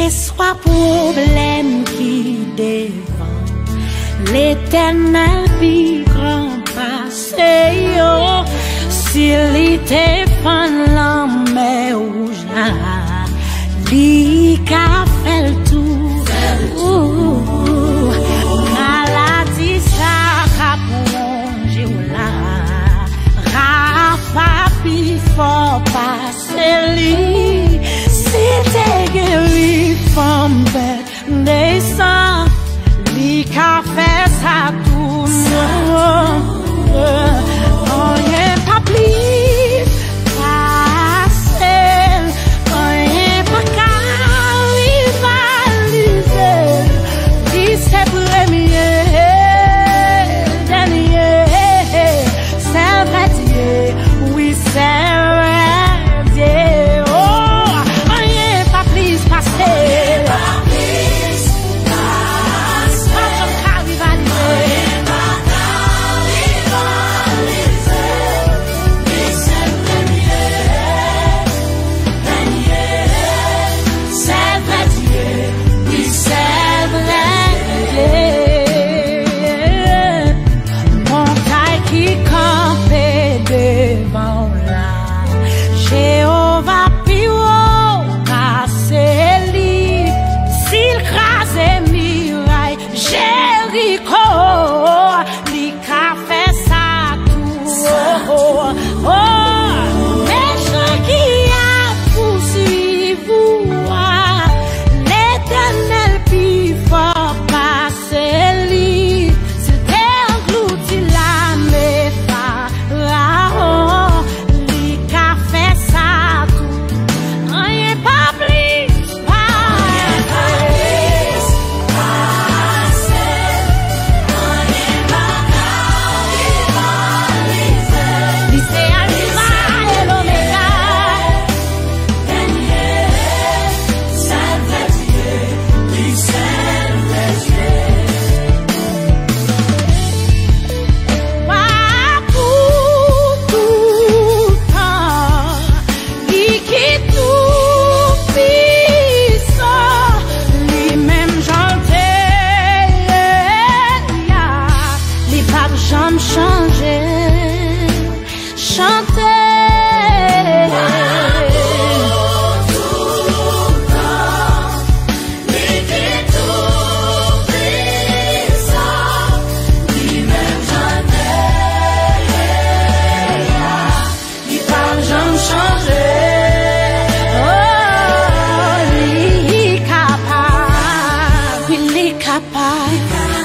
que soit problème qui devant l'Éternel puis grand passé yo, s'il était fan la mer rouge là, li ka fait le tour, maladie ça ka plongé là, Rafa puis fort passer li, si t'es guéri femme bête descend, li ka fait ça tout oh yeah pas plus facile, oh yeah pas qu'à rivaliser, qui c'est premier dernier, c'est vrai Dieu, oui c'est vrai Dieu, oh yeah pas plus facile,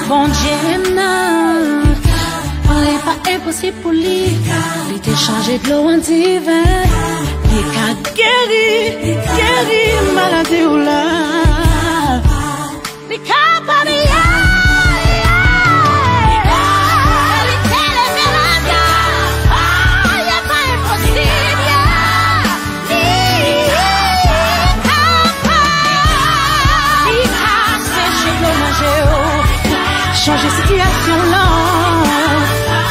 bon Dieu non, on n'est pas impossible pour lui, il t'a changé de l'eau en divin, il a guéri maladie ou là, il capable changer situation là,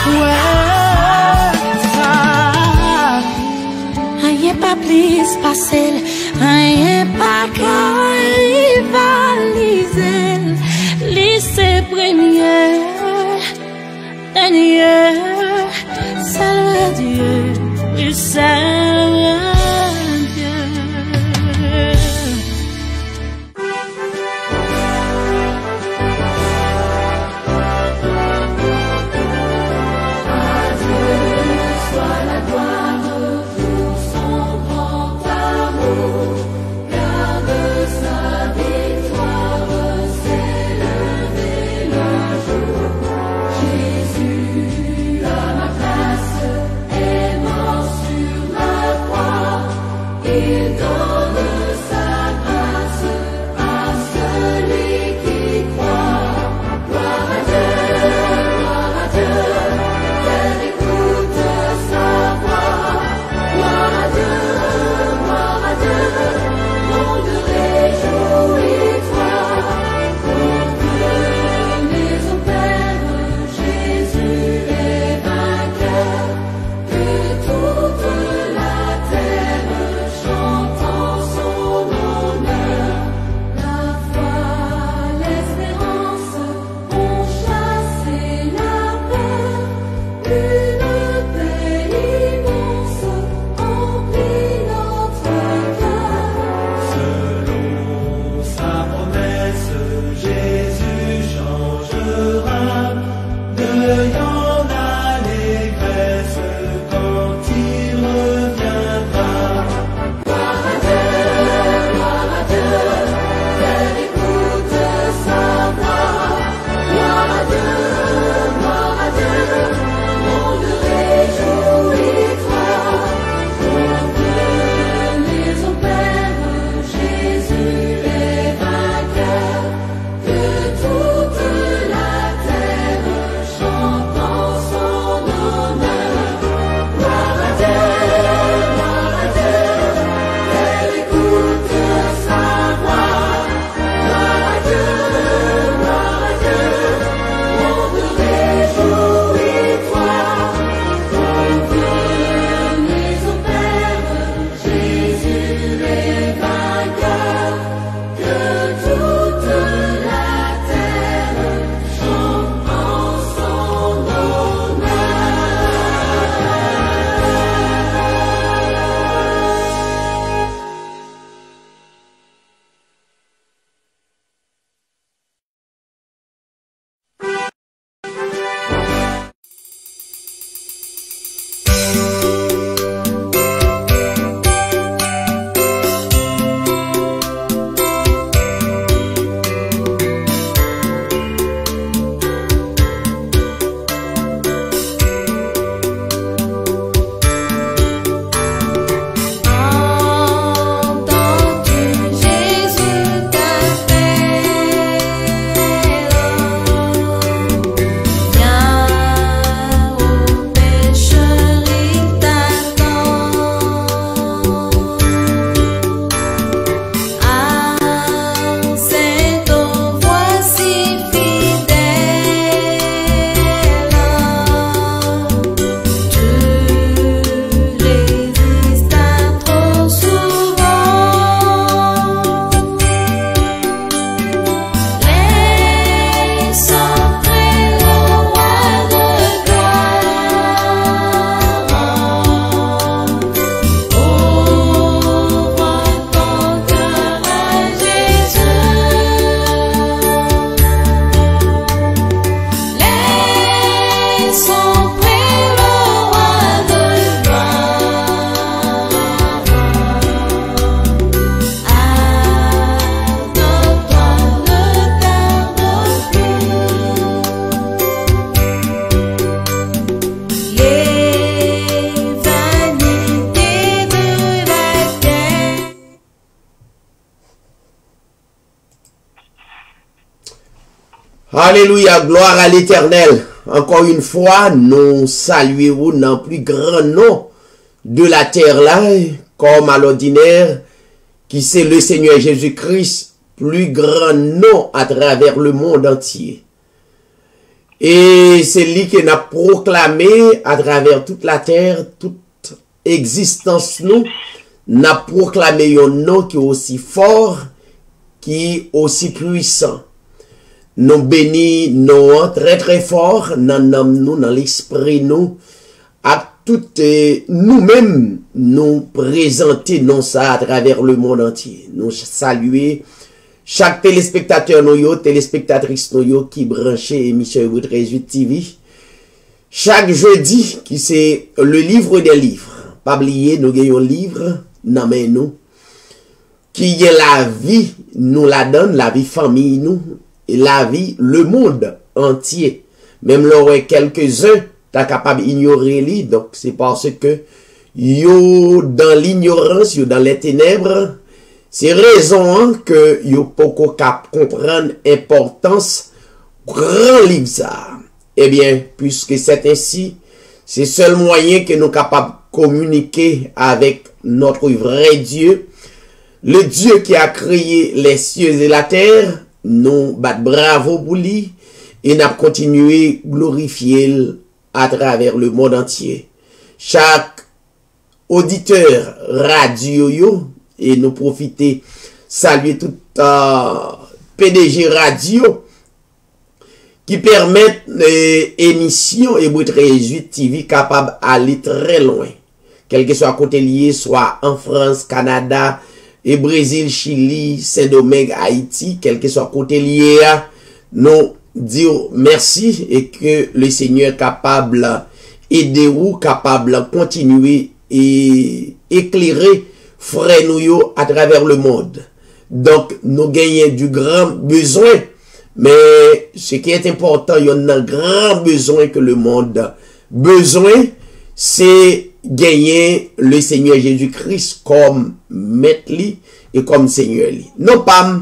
ouais, ça, rien pas plus facile, rien pas qu'à rivaliser, lycée premier, dernier, c'est Dieu, oui c'est toute la terre chante en son Alléluia, gloire à l'Éternel. Encore une fois, nous saluons dans le plus grand nom de la terre là, comme à l'ordinaire, qui c'est le Seigneur Jésus-Christ, plus grand nom à travers le monde entier. Et c'est lui qui n'a proclamé à travers toute la terre, toute existence nous, n'a proclamé un nom qui est aussi fort, qui est aussi puissant. Nous bénis nous très très fort dans nous, dans l'esprit nous, à toutes nous-mêmes nous présenter non ça à travers le monde entier. Nous saluer chaque téléspectateur nous, téléspectatrice nous qui branché émission Hébreux 13 TV. Chaque jeudi qui c'est le livre des livres. Pas oublier nous gagnons un livre dans main nous qui est la vie nous la donne, la vie famille nous et la vie le monde entier. Même là quelques-uns t'as capable d'ignorer lui, donc c'est parce que yo dans l'ignorance, yo dans les ténèbres. C'est raison que yo poko cap comprendre l'importance grand livre ça. Eh bien, puisque c'est ainsi, c'est seul moyen que nous capables de communiquer avec notre vrai Dieu, le Dieu qui a créé les cieux et la terre. Nous bat bravo pour lui et nous continué glorifier à travers le monde entier. Chaque auditeur radio yo, et nous profiter saluer tout PDG radio qui permettent l'émission Hébreux 13 TV capable d'aller très loin, quel que soit côté lié, soit en France, Canada, et Brésil, Chili, Saint-Domingue, Haïti, quel que soit côté lié, nous dire merci et que le Seigneur est capable d'aider ou capable de continuer et éclairer frères nous à travers le monde. Donc, nous gagnons du grand besoin, mais ce qui est important, il y a un grand besoin que le monde a besoin, c'est gagner le Seigneur Jésus-Christ comme maître et comme Seigneur. Non pas,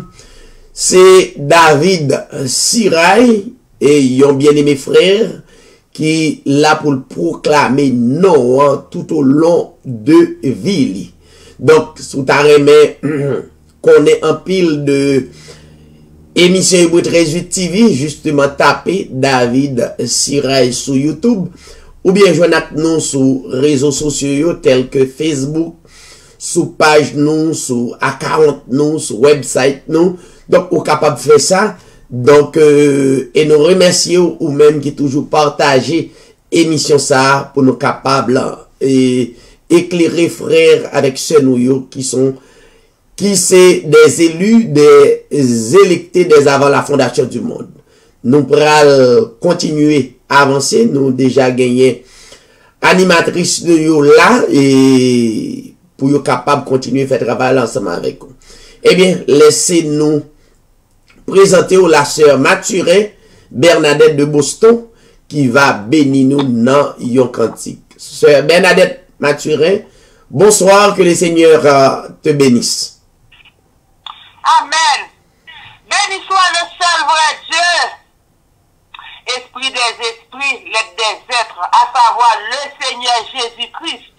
c'est David Sirail et yon bien-aimé frère qui l'a pour le proclamer non tout au long de vie. Donc, sous ta remè, qu'on est en pile de émission Hébreux 13 TV, justement tapez David Sirail sur YouTube, ou bien joignez nous sur réseaux sociaux tels que Facebook, sur page nous, sur account nous, sur website nous. Donc, vous êtes capable de faire ça. Donc, et nous remercions ou même qui toujours partagé émission ça pour nous capables et éclairer frères avec ceux nous qui c'est des élus, des électés des avant la fondation du monde. Nous pourrons continuer à avancer. Nous déjà gagné animatrice de yo là et pour yo capable continuer à faire travail ensemble avec vous. Eh bien, laissez-nous présenter la sœur Mathurin Bernadette de Boston qui va bénir nous dans yon cantique. Sœur Bernadette Mathurin, bonsoir, que le Seigneur te bénisse. Amen. Béni soit le seul vrai Dieu, esprit des esprits, l'aide des êtres, à savoir le Seigneur Jésus-Christ.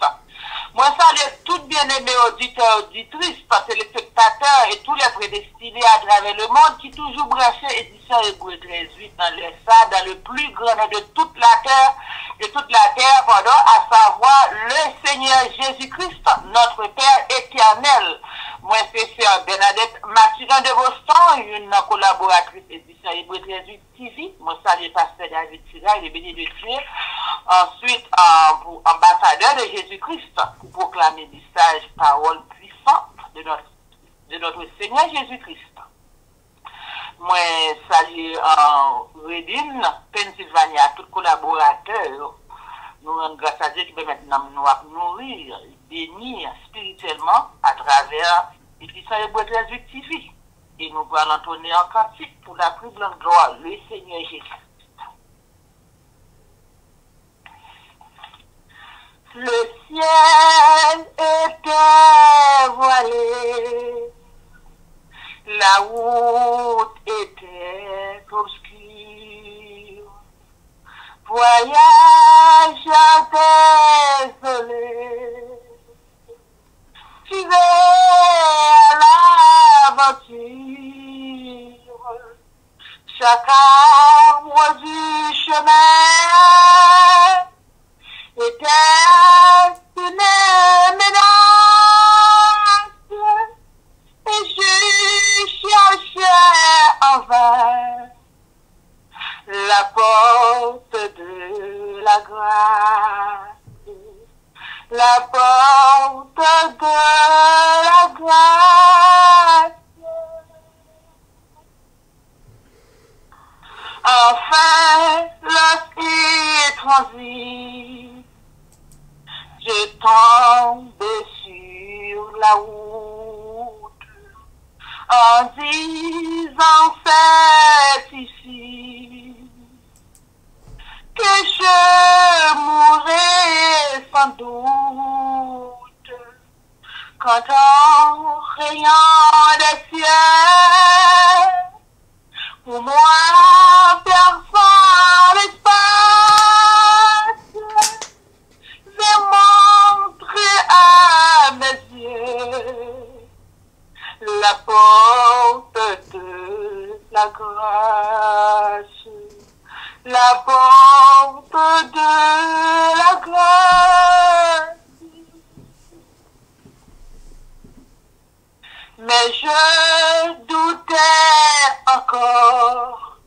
Moi, salue tout bien-aimé auditeurs, auditrices, téléspectateurs et tous les prédestinés à travers le monde qui toujours branchés édition Hébreux 13 dans le plus grand de toute la terre, pardon, à savoir le Seigneur Jésus-Christ, notre Père éternel. Moi, c'est Sœur Bernadette Mathurin de Boston, une collaboratrice édition Hébreux 13 TV. Moi, salue Pasteur David Sirail, le béni de Dieu. Ensuite, pour ambassadeur de Jésus-Christ, pour proclamer des sages paroles puissantes de notre Seigneur Jésus-Christ. Moi, salue Reading, Pennsylvania, tous collaborateurs. Nous rendons grâce à Dieu qui permet nous nourrir, bénir spirituellement à travers l'édition Hébreux 13 TV. Et nous allons entonner en cantique pour la plus grande gloire, le Seigneur Jésus. Le ciel était voilé, la route était obscure. Voyage désolé, tu vas à l'aventure, chaque arbre du chemin était une menace, et je cherchais en vain la porte de la grâce, la porte de la grâce. Enfin, lorsqu'il transite, je tombe sur la route, en disant c'est ici que je mourrai sans doute, quand en rayon des cieux, pour moi perçant l'espace, j'ai montré à mes yeux la porte de la grâce, la porte de la grâce. Mais je doutais encore,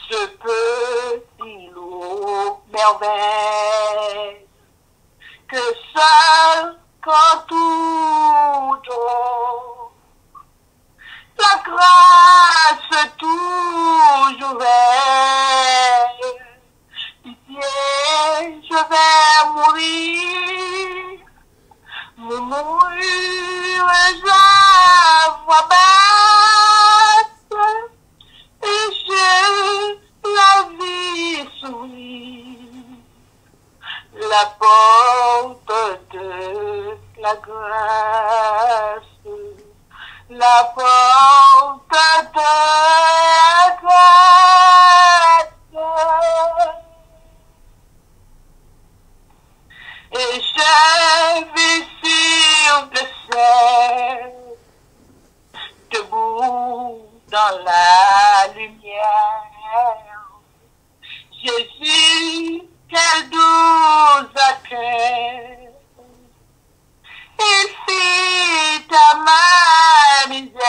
ce petit lot merveille, que seul quand tout dort, la grâce toujours veille. Pitié, je vais mourir, mourir, je vois basse, et je la vie sourit, la porte de la grâce, la porte de la grâce. Et je vis sur le ciel, debout dans la lumière. Jésus, quel doux accueil, il fit à ma misère.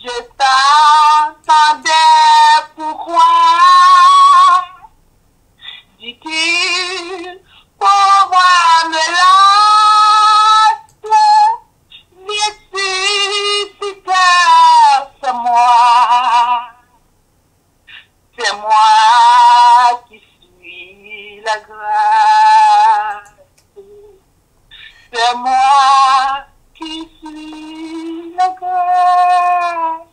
Je t'entendais pourquoi, dit-il, pauvre me lasse, nécessitaire, c'est moi qui suis la grâce, c'est moi qui suis la grâce.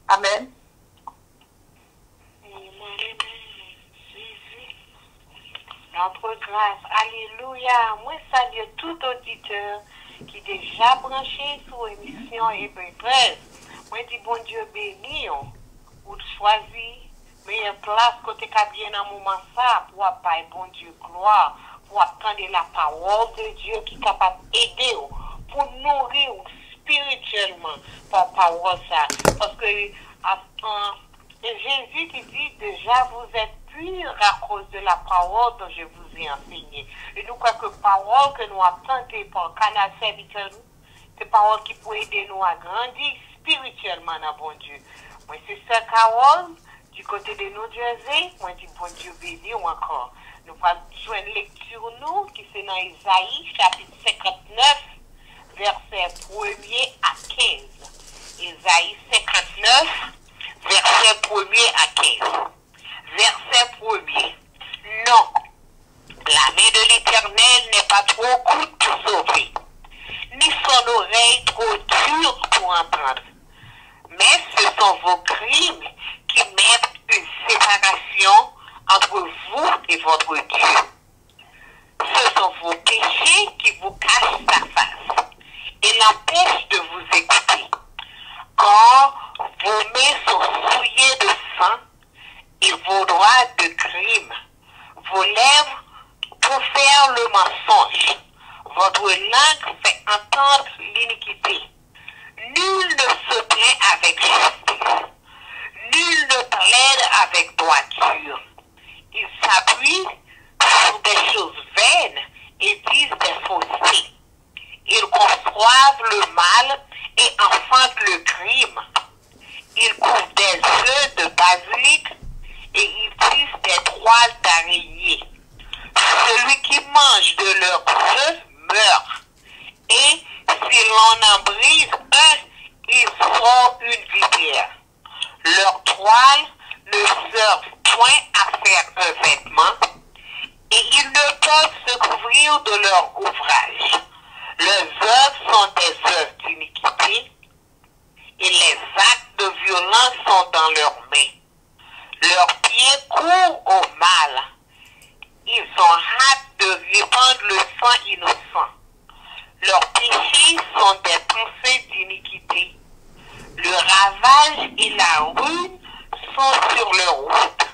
Amen. Notre grâce, alléluia. Moi, salue tout auditeur qui est déjà branché sur l'émission Hébreu 13. Moi, dis bon Dieu béni, ou choisi meilleure place côté bien dans moment ça pour appeler bon Dieu gloire, pour attendre la parole de Dieu qui est capable d'aider, pour nourrir spirituellement par parole ça. Parce que Jésus qui dit déjà vous êtes purs à cause de la parole dont je vous ai enseigné. Et nous croyons que parole que nous attendons par canal serviteur, c'est parole qui peut aider nous à grandir spirituellement dans bon Dieu. Moi c'est ça Carole du côté de New Jersey, moi dis bon Dieu béni ou encore. Nous allons jouer une lecture nous qui c'est dans Isaïe chapitre 59 verset 1er à 15. Isaïe 59 verset 1er à 15. Verset 1er. Non, la main de l'Éternel n'est pas trop courte pour sauver, ni son oreille trop dure pour entendre. Mais ce sont vos crimes qui mettent une séparation entre vous et votre Dieu. Ce sont vos péchés qui vous cachent sa face et l'empêchent de vous écouter. Quand travers le mensonge. Votre langue fait entendre l'iniquité. Nul ne se plaint avec justice. Nul ne plaide avec droiture. Ils s'appuient sur des choses vaines et disent des faussetés. Ils conçoivent le mal et enfantent le crime. Ils couvrent des œufs de basilic et ils tissent des toiles d'araignée. Celui qui mange de leurs œufs meurt. Et si l'on en brise un, ils sont une vipère. Leurs toiles ne servent point à faire un vêtement et ils ne peuvent se couvrir de leur ouvrage. Leurs œuvres sont des œuvres d'iniquité et les actes de violence sont dans leurs mains. Leurs pieds courent au mal. Ils ont hâte de répandre le sang innocent. Leurs péchés sont des pensées d'iniquité. Le ravage et la ruine sont sur leur route.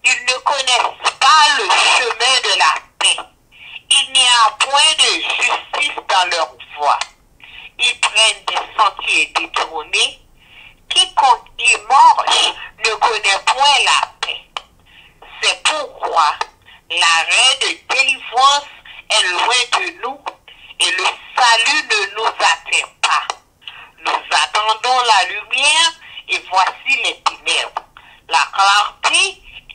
Ils ne connaissent pas le chemin de la paix. Il n'y a point de justice dans leur voie. Ils prennent des sentiers détournés. Quiconque y marche ne connaît point la paix. C'est pourquoi l'arrêt de délivrance est loin de nous et le salut ne nous atteint pas. Nous attendons la lumière et voici les ténèbres, la clarté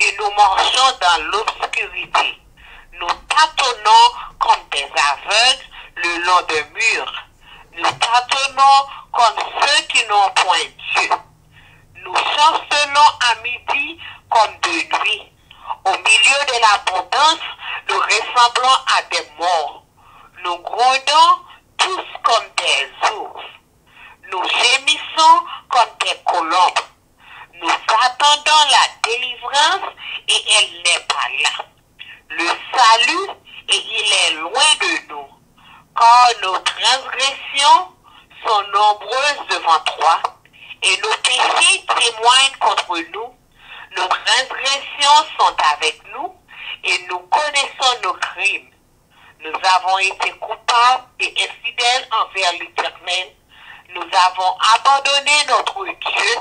et nous marchons dans l'obscurité. Nous tâtonnons comme des aveugles le long de murs. Nous tâtonnons comme ceux qui n'ont point Dieu. Nous chancelons à midi comme de nuit. Au milieu de l'abondance, nous ressemblons à des morts. Nous grondons tous comme des ours. Nous gémissons comme des colombes. Nous attendons la délivrance et elle n'est pas là. Le salut, et il est loin de nous. Car nos transgressions sont nombreuses devant toi et nos péchés témoignent contre nous. Nos transgressions sont avec nous et nous connaissons nos crimes. Nous avons été coupables et infidèles envers l'Éternel. Nous avons abandonné notre Dieu.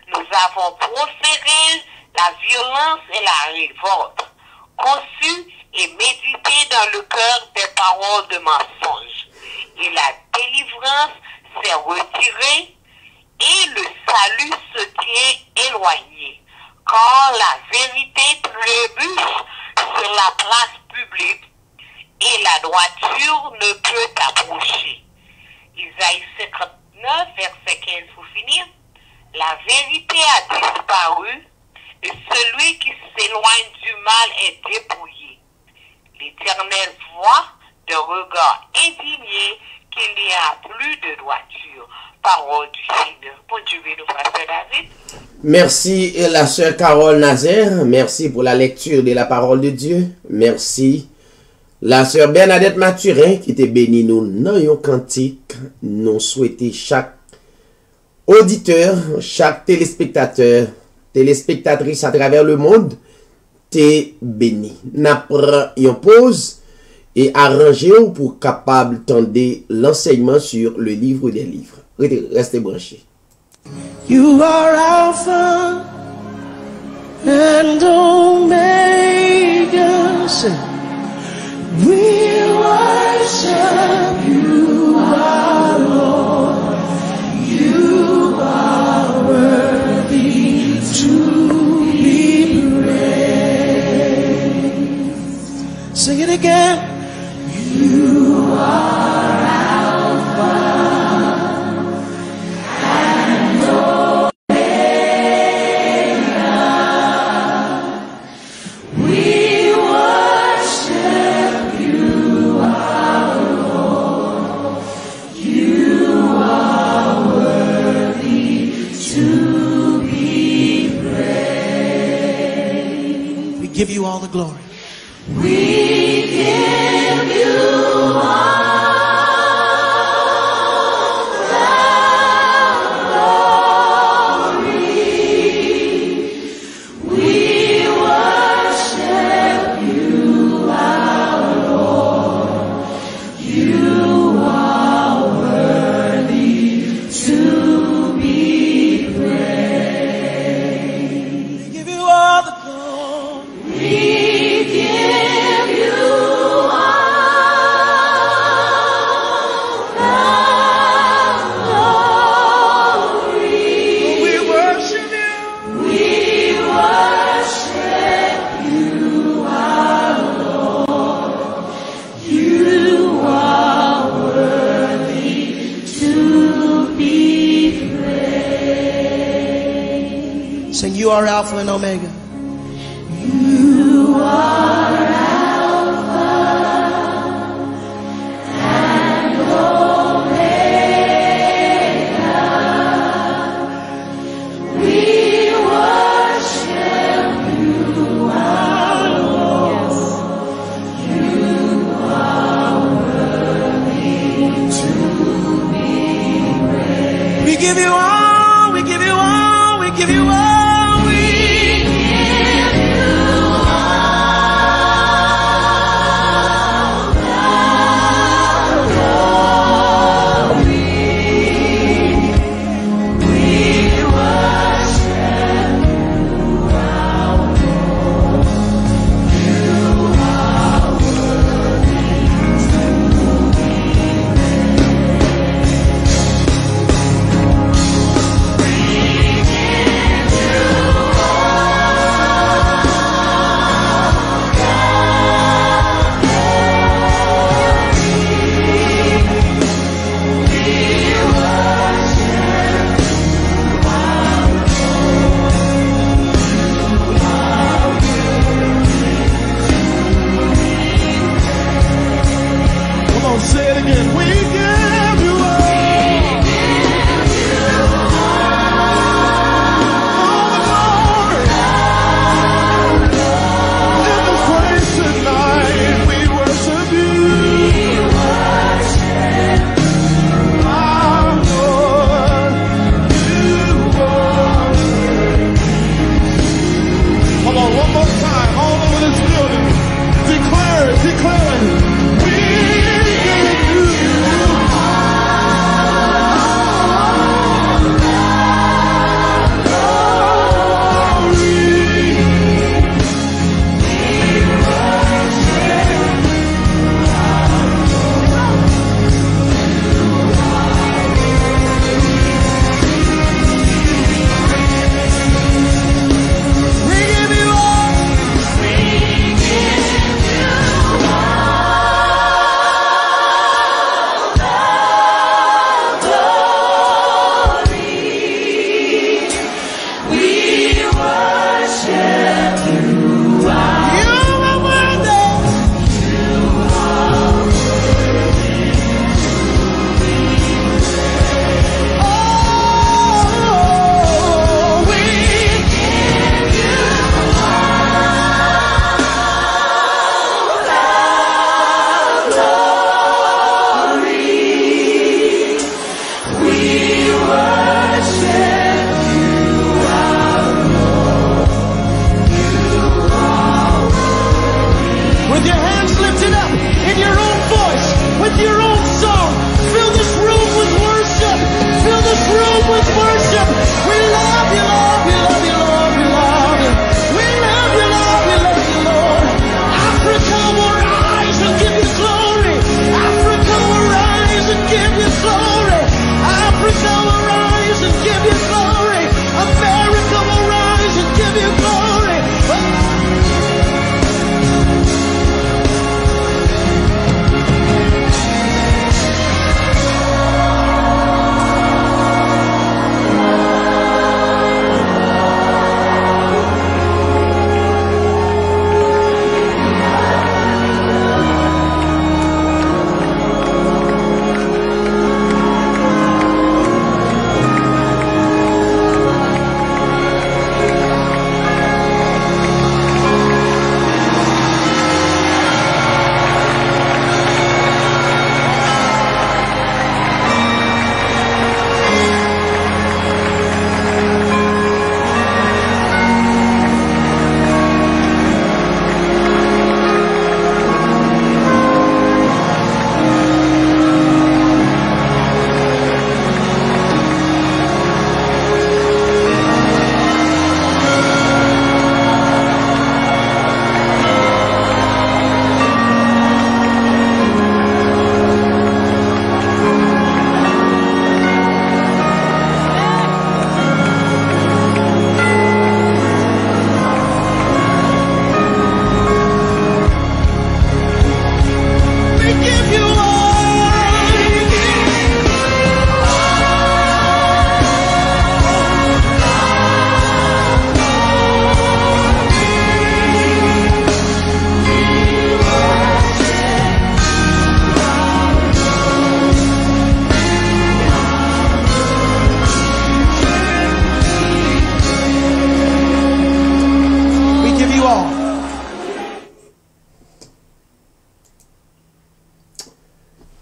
Nous avons proféré la violence et la révolte, conçu et médité dans le cœur des paroles de mensonge. Et la délivrance s'est retirée et le salut se tient éloigné. Quand la vérité trébuche sur la place publique et la droiture ne peut approcher. Isaïe 59, verset 15 pour finir. La vérité a disparu et celui qui s'éloigne du mal est dépouillé. L'Éternel voit de regard indigné qu'il n'y a plus de droiture. Parole du Seigneur. Bon Dieu, nous, frère David. Merci la sœur Carole Nazaire. Merci pour la lecture de la parole de Dieu. Merci la sœur Bernadette Mathurin qui te bénit nous dans un cantique. Nous souhaitons chaque auditeur, chaque téléspectateur, téléspectatrice à travers le monde, te béni. N'apprend une pause et arrangez pour capable tendre l'enseignement sur le livre des livres. Restez branchés. You are Alpha and Omega. We worship you, our Lord. You are worthy to be praised. Sing it again. You are Alpha and Omega. We worship you, our Lord. You are worthy to be praised. We give you all the glory. We give you all the glory. We worship you, our Lord. you are Alpha and Omega. You are Alpha and Omega. We worship you, our Lord. You are worthy to be praised. We give you all, we give you all, we give you all.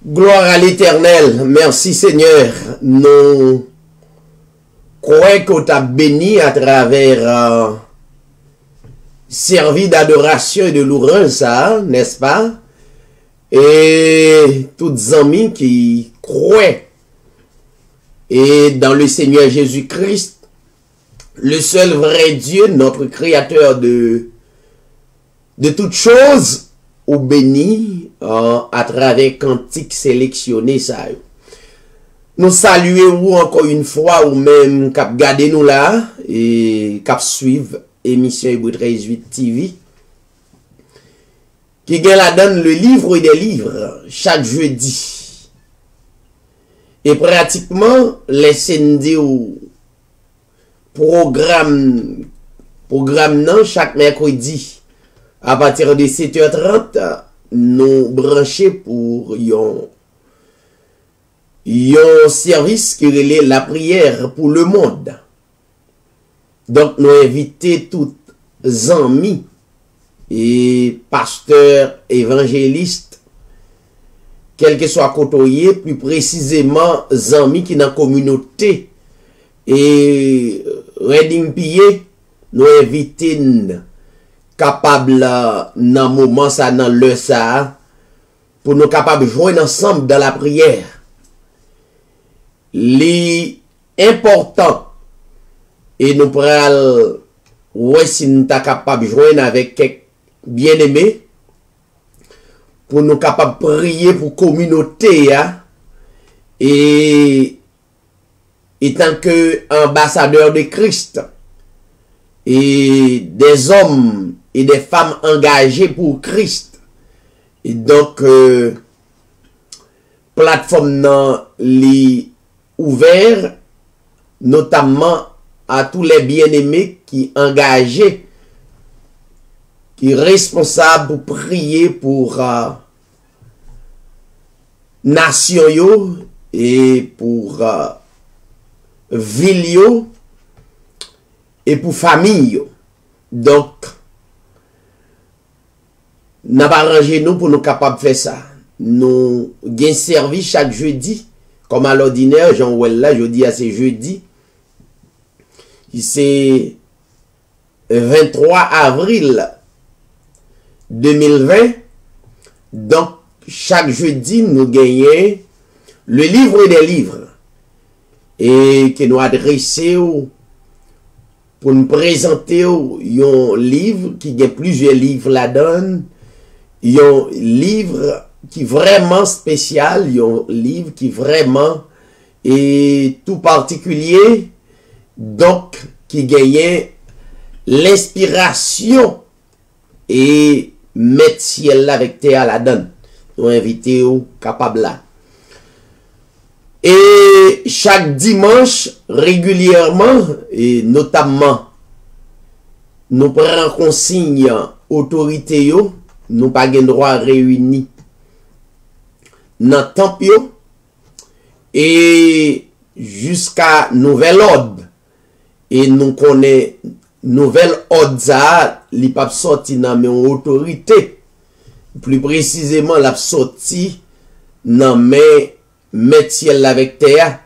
Gloire à l'Éternel. Merci Seigneur. Nous croyons que tu as béni à travers servi d'adoration et de louange, ça, n'est-ce pas? Et toutes amis qui croient et dans le Seigneur Jésus-Christ, le seul vrai Dieu, notre Créateur de toutes choses, ou béni à travers cantiques sélectionnés, ça. Nous saluons encore une fois, ou même cap garder nous là, et cap suivre émission Hébreux 13.8 TV, qui gagne la donne le livre des livres, chaque jeudi. Et pratiquement, les CND ou programme non, chaque mercredi, à partir de 7h30, nous brancher pour un service qui relève la prière pour le monde. Donc, nous invitons tous les amis et pasteurs, évangélistes, quel que soit côtoyé, plus précisément, les amis qui dans la communauté et Reading Pied, nous invitons capable dans moment ça dans le ça pour nous capables de joindre ensemble dans la prière. L'important et nous prenons ouais si nous sommes capables de joindre avec quelques bien-aimés pour nous capables de prier pour la communauté et tant que ambassadeur de Christ et des hommes et des femmes engagées pour Christ. Et donc, plateforme non li ouvert, notamment à tous les bien-aimés qui engagés, qui responsables pour prier pour nation yo et pour ville yo et pour famille yo. Donc, nous avons arrangé nous pour nous capables de faire ça. Nous avons servi chaque jeudi, comme à l'ordinaire, Jean-Ouel là, jeudi à c'est jeudi. C'est 23 avril 2020. Donc, chaque jeudi, nous gagnons le livre des livres. Et que nous adressons pour nous présenter un livre qui a plusieurs livres là-dedans. Il y a un livre qui est vraiment spécial, il y a un livre qui est vraiment et tout particulier, donc qui gagne l'inspiration et mettre ciel avec terre là-dedans. Nous invitons capable là. Et chaque dimanche, régulièrement, et notamment, nous prenons consigne autorité yo, nous pas de droit réunis dans le temps et jusqu'à nouvel ordre. Et nous connaissons nouvel ordre ça, li pas sorti dans mes autorité. Plus précisément, la sorti dans mes métiers avec terre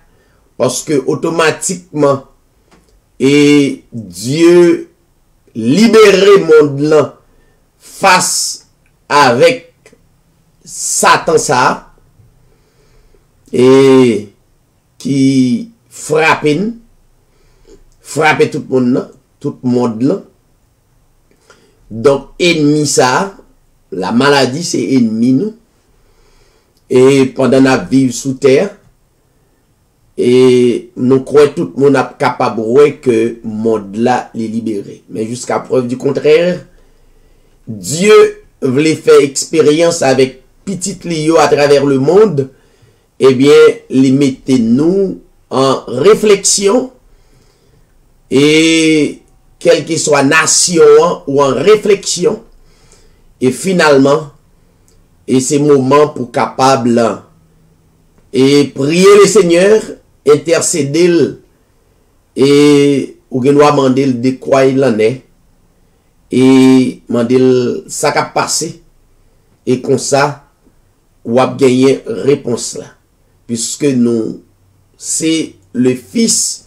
parce que automatiquement et Dieu libérer monde là face avec Satan ça et qui frappe tout le monde là, tout le monde là. Donc ennemi ça, la maladie c'est ennemi nous. Et pendant la vie sous terre, et nous croyons tout le monde est capable que le monde là est libéré. Mais jusqu'à preuve du contraire, Dieu voulait faire expérience avec petit Lio à travers le monde, eh bien, les mettez-nous en réflexion et quelle que soit nation ou en réflexion. Et finalement, et c'est moment pour capable et prier le Seigneur, intercéder et ou gen doit demander de quoi il en est et demander ça qui a passé et comme ça ou a gagné réponse là. Puisque nous, c'est le fils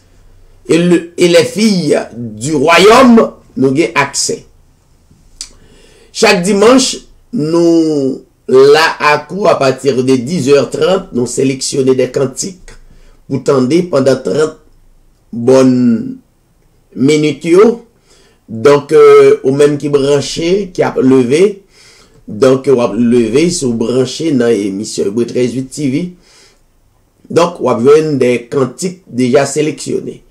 et les filles du royaume, nous avons accès. Chaque dimanche, nous, là à coup, à partir de 10h30, nous sélectionnons des cantiques pour tendre pendant 30 bonnes minutes. Donc, au même qui branché, qui a levé, donc, on a levé, sur branché dans l'émission Hébreu 13.8 TV. Donc, on a besoin des cantiques déjà sélectionnés.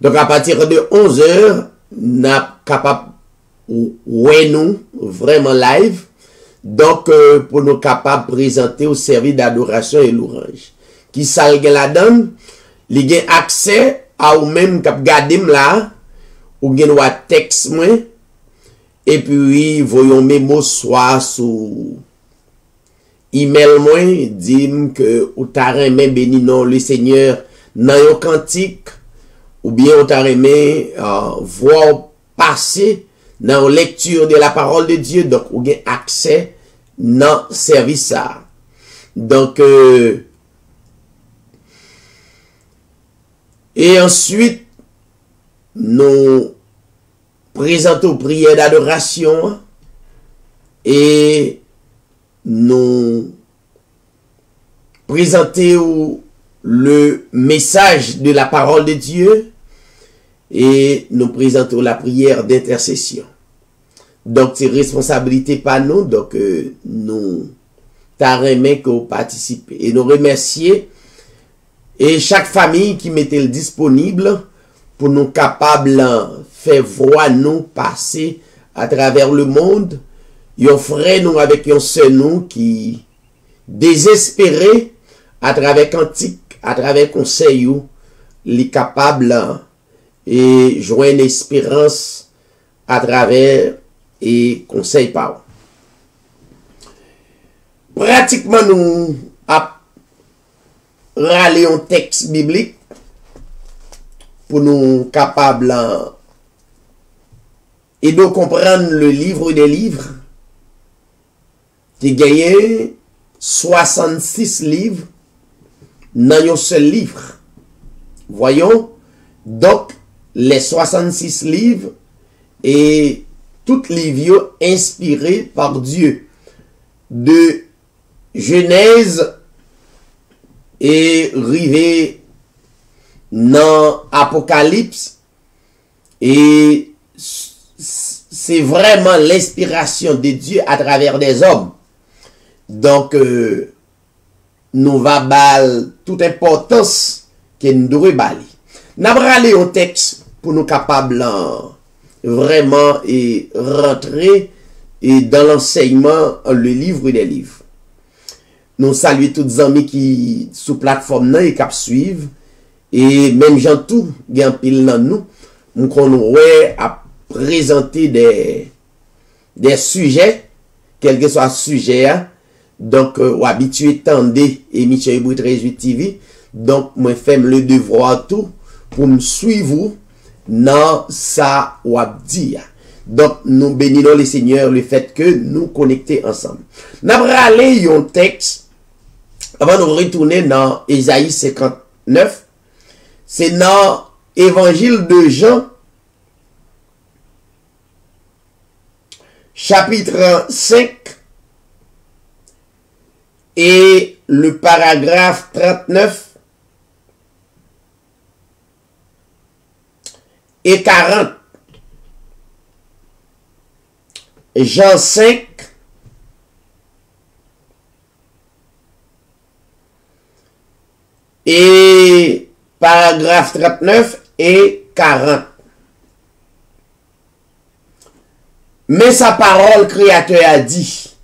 Donc, à partir de 11h, on est capable de nous vraiment live. Donc, pour nous capables de présenter au service d'adoration et louange. Qui salgue la donne, il a accès à ou même cap garder là, ou gen wa texte moi, et puis voyons mes mots soit sous email moi, dit que ou ta remé béni non le Seigneur dans yon cantique, ou bien ou ta remé voir passer dans la lecture de la parole de Dieu, donc ou gen accès dans service ça. Donc et ensuite nous présentons prières d'adoration et nous présentons le message de la parole de Dieu et nous présentons la prière d'intercession. Donc, c'est responsabilité pas nous, donc nous t'arrêtons que vous participez. Et nous remercier et chaque famille qui mettait disponible pour nous capables de faire voir nous passer à travers le monde. Yon frère nous avec yon sœur nous qui désespéré à travers cantique, à travers conseil ou les capables et joindre espérance à travers et conseil par. Pratiquement nous a râler un texte biblique pour nous capables et de comprendre le livre des livres qui gagne 66 livres dans un seul livre. Voyons, donc les 66 livres et toutes les livres inspirés par Dieu de Genèse et rivé dans Apocalypse et c'est vraiment l'inspiration de Dieu à travers des hommes. Donc nous va bal toute importance que nous devons bali. Nous allons aller au texte pour nous capables vraiment et rentrer et dans l'enseignement le livre des livres. Nous saluons tous les amis qui sous plateforme et qui suivent et même gens tout bien pile dans nous qu'on à présenter des sujets quel que soit le sujet donc ou habitué tendre émission Hébreu 13.8 TV donc moi fais le devoir tout pour me suivre dans ça ou dit. Donc nous bénissons le Seigneur le fait que nous connectés ensemble. Nous allons aller un texte avant de retourner dans Ésaïe 59. C'est dans Évangile de Jean chapitre 5 et le paragraphe 39 et 40. Jean 5 et paragraphe 39 et 40. Mais sa parole créateur a dit,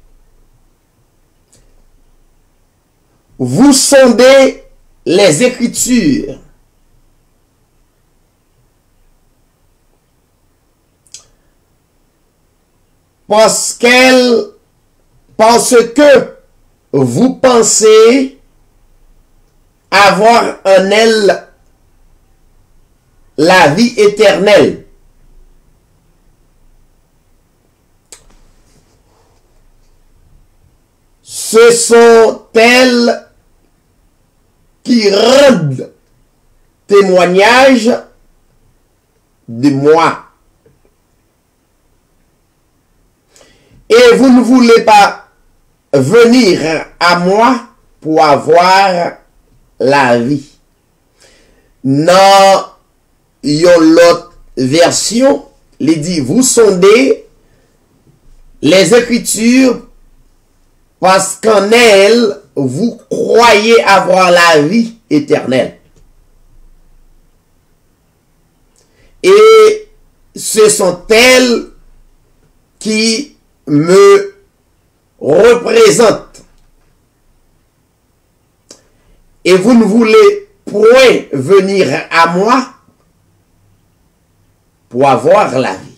vous sondez les Écritures parce que vous pensez avoir en elle la vie éternelle. ce sont elles qui rendent témoignage de moi. Et vous ne voulez pas venir à moi pour avoir la vie. Dans l'autre version, il dit, vous sondez les Écritures parce qu'en elles, vous croyez avoir la vie éternelle. Et ce sont elles qui me représentent. Et vous ne voulez point venir à moi pour avoir la vie.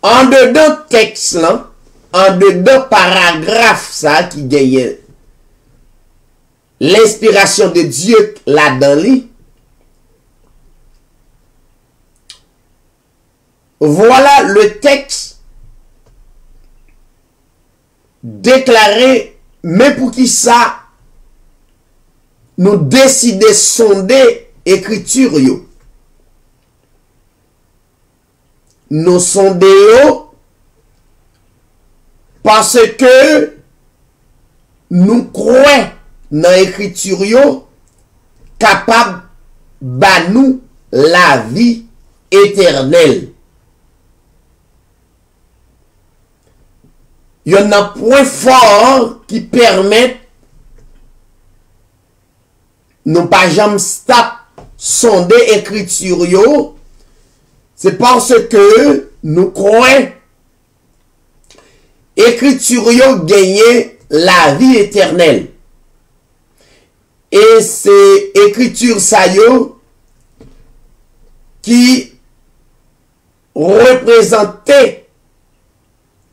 En dedans texte là, en dedans paragraphe ça qui gagne l'inspiration de Dieu là-dedans, voilà le texte déclaré, mais pour qui ça nous décider sonder écriture yo. Nous sondons parce que nous croyons dans l'écriture yo capable de nous la vie éternelle. Il y en a un point fort qui permet nous pas jamais stop sonder écriture yo. C'est parce que nous croyons écriture yo gagner la vie éternelle. Et c'est écriture ça yo qui représentait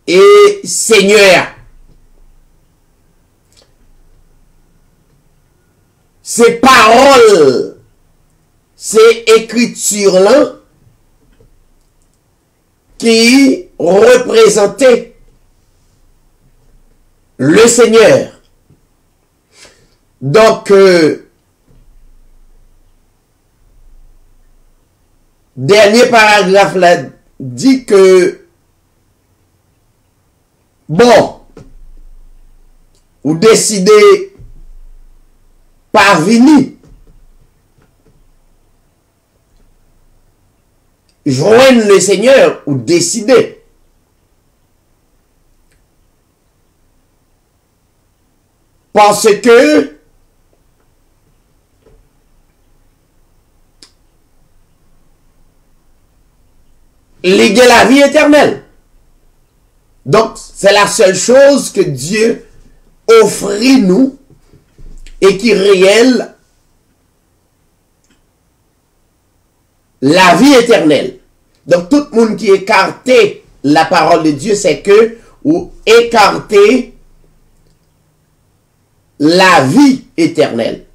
et Seigneur. Ces paroles, ces écritures là qui représentaient le Seigneur. Donc, dernier paragraphe là dit que bon, vous décidez pas venir joindre le Seigneur ou décider. Parce que léguer la vie éternelle. Donc, c'est la seule chose que Dieu offre nous et qui réelle la vie éternelle. Donc, tout le monde qui écarte la parole de Dieu, c'est que ou écarter la vie éternelle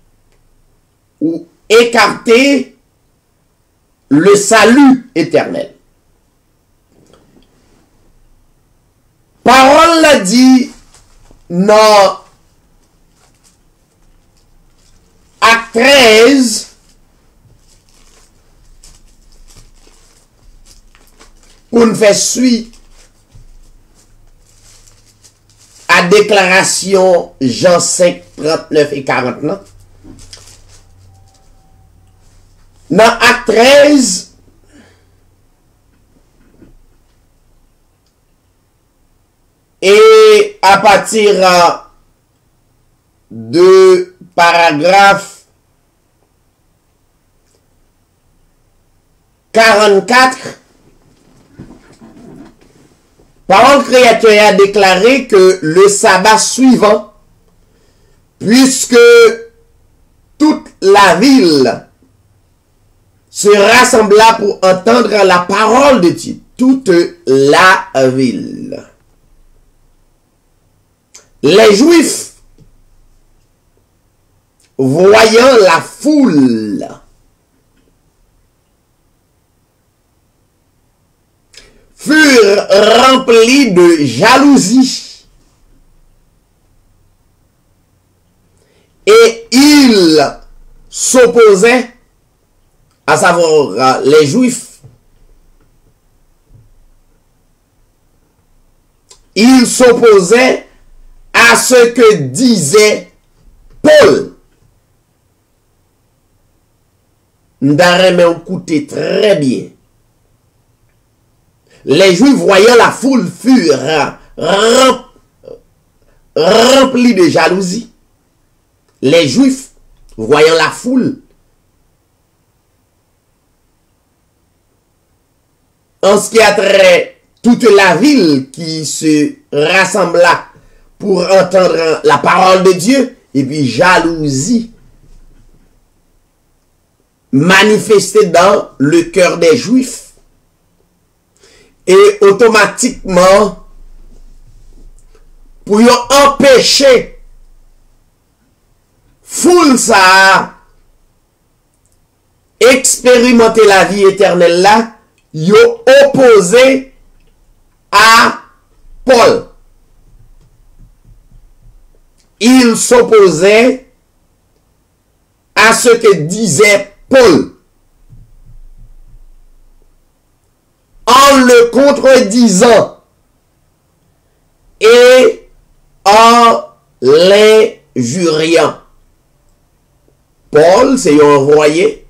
ou écarter le salut éternel. Parole l'a dit dans Acte 13 pour nous faire suite à déclaration Jean 5, 39 et 49. Dans Acte 13, et à partir de paragraphe 44, Parole créateur a déclaré que le sabbat suivant, puisque toute la ville se rassembla pour entendre la parole de Dieu, toute la ville. Les Juifs, voyant la foule, furent rempli de jalousie. Et il s'opposait, à savoir les Juifs, il s'opposait à ce que disait Paul. N'darrême écouter très bien. Les Juifs voyant la foule furent remplis de jalousie. Les Juifs voyant la foule, en ce qui a trait toute la ville qui se rassembla pour entendre la parole de Dieu, et puis jalousie manifestée dans le cœur des Juifs. Et automatiquement, pour empêcher foule ça expérimenter la vie éternelle là, yo opposé à Paul. Il s'opposait à ce que disait Paul, en le contredisant et en l'injuriant. Paul, c'est un envoyé.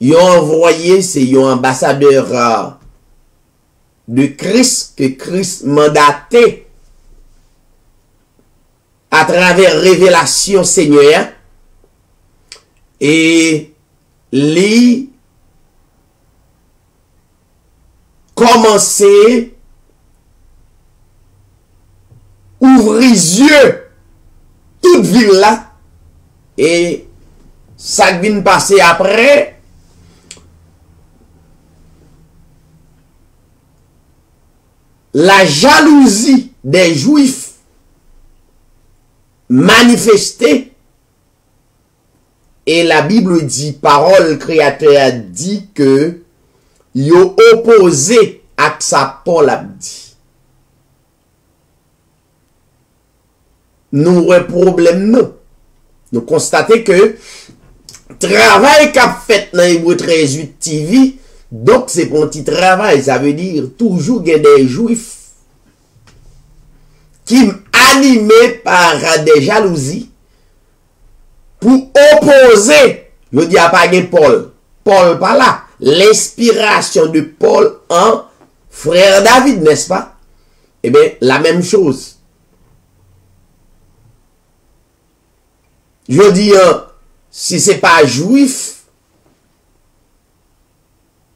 Un envoyé, c'est un ambassadeur de Christ, que Christ mandaté à travers révélation Seigneur. Et lui commencer ouvrir yeux toute ville là, et ça vient passer après, la jalousie des Juifs manifestée. Et la Bible dit, parole créateur dit que yo opposé à ça Paul a dit. Nous avons un problème. Nous constatons que travail qu'a fait dans Hébreu 13:8 TV, donc c'est pour un petit travail, ça veut dire toujours qu'il y a des Juifs qui animés par des jalousies pour opposer, je dis à pas Paul. Paul pas là. L'inspiration de Paul en frère David, n'est-ce pas? Eh bien, la même chose. Je dis, si c'est pas juif,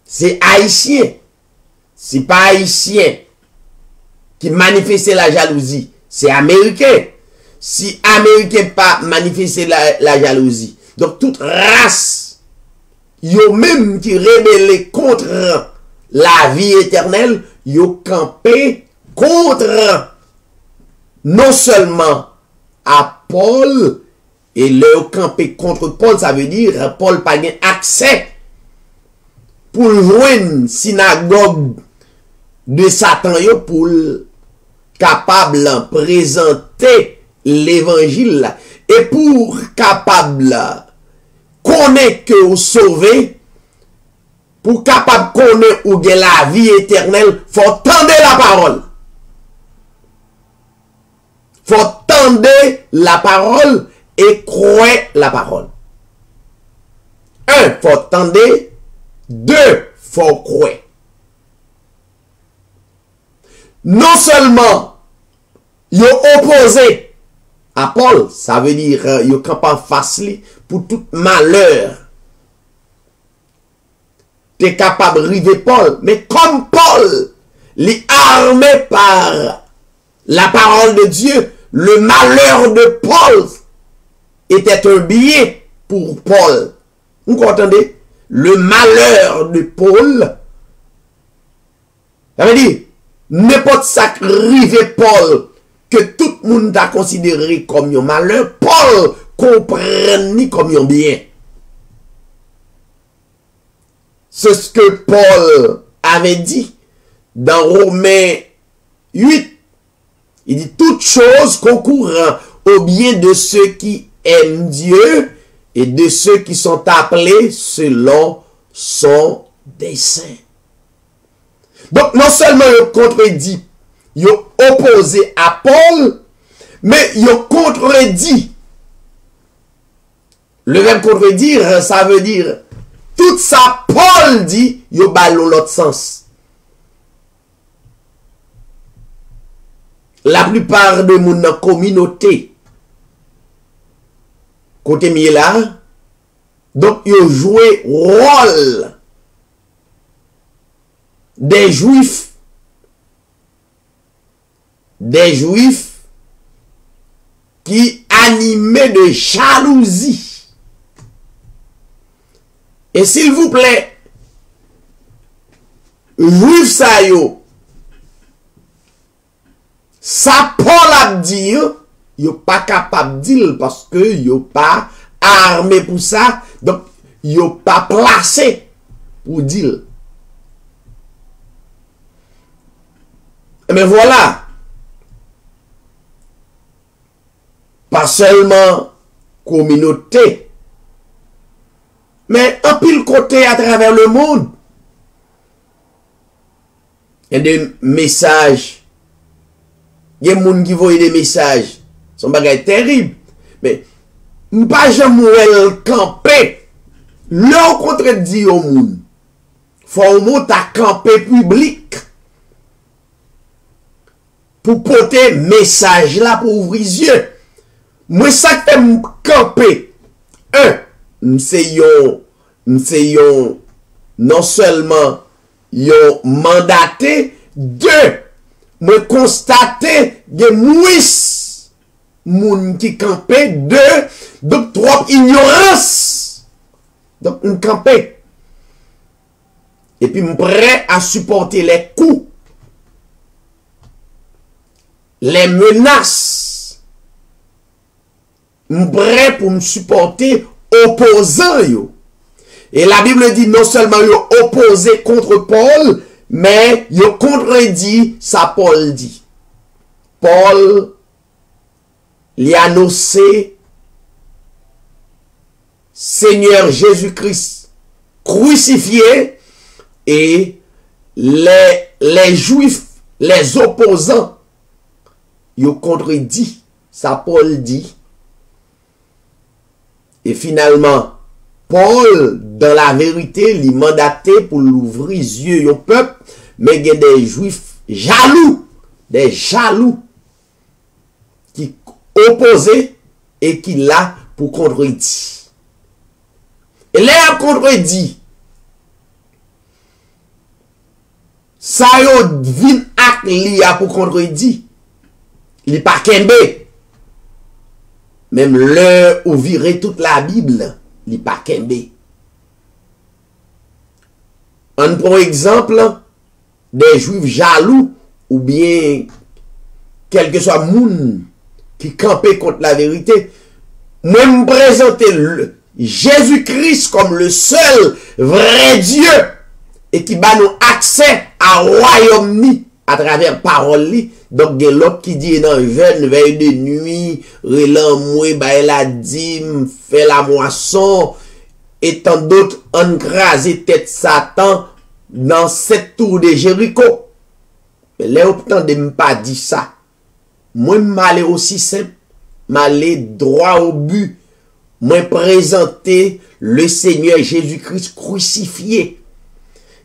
c'est haïtien. C'est pas haïtien qui manifestait la jalousie, c'est américain. Si américain pas manifester la jalousie, donc toute race, yo même qui rebelle contre la vie éternelle, yo campé contre non seulement à Paul, et le campé contre Paul, ça veut dire Paul pas gain accès pour joindre synagogue de Satan yo pour capable présenter l'évangile, et pour capable connaître que vous sauvez, pour capable connaître ou de la vie éternelle, faut tendre la parole. Faut tendre la parole et croire la parole. Un, faut tendre. Deux, faut croire. Non seulement ils ont opposé à Paul, ça veut dire ils ont campé face pour tout malheur. Tu es capable de river Paul, mais comme Paul, les armé par la parole de Dieu, le malheur de Paul était un billet pour Paul. Vous comprenez? Le malheur de Paul, ça veut dire, n'importe ça rivé Paul, que tout le monde a considéré comme un malheur, Paul comprend ni comme un bien. C'est ce que Paul avait dit dans Romains 8, il dit toutes choses concourant au bien de ceux qui aiment Dieu et de ceux qui sont appelés selon son dessein. Donc, non seulement il contredit, il opposé à Paul, mais il contredit. Le verbe contredire, ça veut dire, tout ça, Paul dit, il va dans l'autre sens. La plupart de mon communauté, côté mieux là, donc ils joué rôle des juifs qui animaient de jalousie. Et s'il vous plaît, juif ça yo, ça Paul a dit, yo pas capable de dire parce que yo pas armé pour ça, donc yo pas placé pour dire. Mais voilà, pas seulement communauté, mais un pile côté à travers le monde. Il y a des messages. Il y a des gens qui voient des messages. C'est un bagage terrible. Mais, pas jamais camper. Leur contredit au monde. Faut monter à camper public. Pour porter message là pour ouvrir les yeux. Moi, ça que me camper. C'est non seulement yon mandaté, deux, me constater des mouis moun qui campé, deux, donc trop ignorance. Donc, me campé. Et puis, me prêt à supporter les coups, les menaces. Me prêt pour me supporter opposant yo. Et la Bible dit non seulement yo opposé contre Paul, mais yo contredit ça Paul dit. Paul lui a annoncé Seigneur Jésus-Christ crucifié et les Juifs, les opposants, yo contredit ça Paul dit. Et finalement, Paul, dans la vérité, il mandaté pour l'ouvrir les yeux au peuple, mais il y a des juifs jaloux, qui opposaient et qui là pour contredire. Et là, contredit, ça y vin ak li a pour contredire, il n'est pas kembe. Même l'heure où virer toute la Bible, il n'est pas kembe. On prend exemple des juifs jaloux ou bien quel que soit moun qui campait contre la vérité. Moi, me présenter Jésus-Christ comme le seul vrai Dieu et qui va nous accès à royaume à travers parole li. Donc, il y a l'autre qui dit, non, jeune, veille de nuit, relan moué, bah, la dîme, fait la moisson, et tant d'autres encrasé tête Satan dans cette tour de Jéricho. Mais là, autant de ne pas dire ça. Moi, m'aller aussi simple, m'aller droit au but, moi, présenter le Seigneur Jésus-Christ crucifié.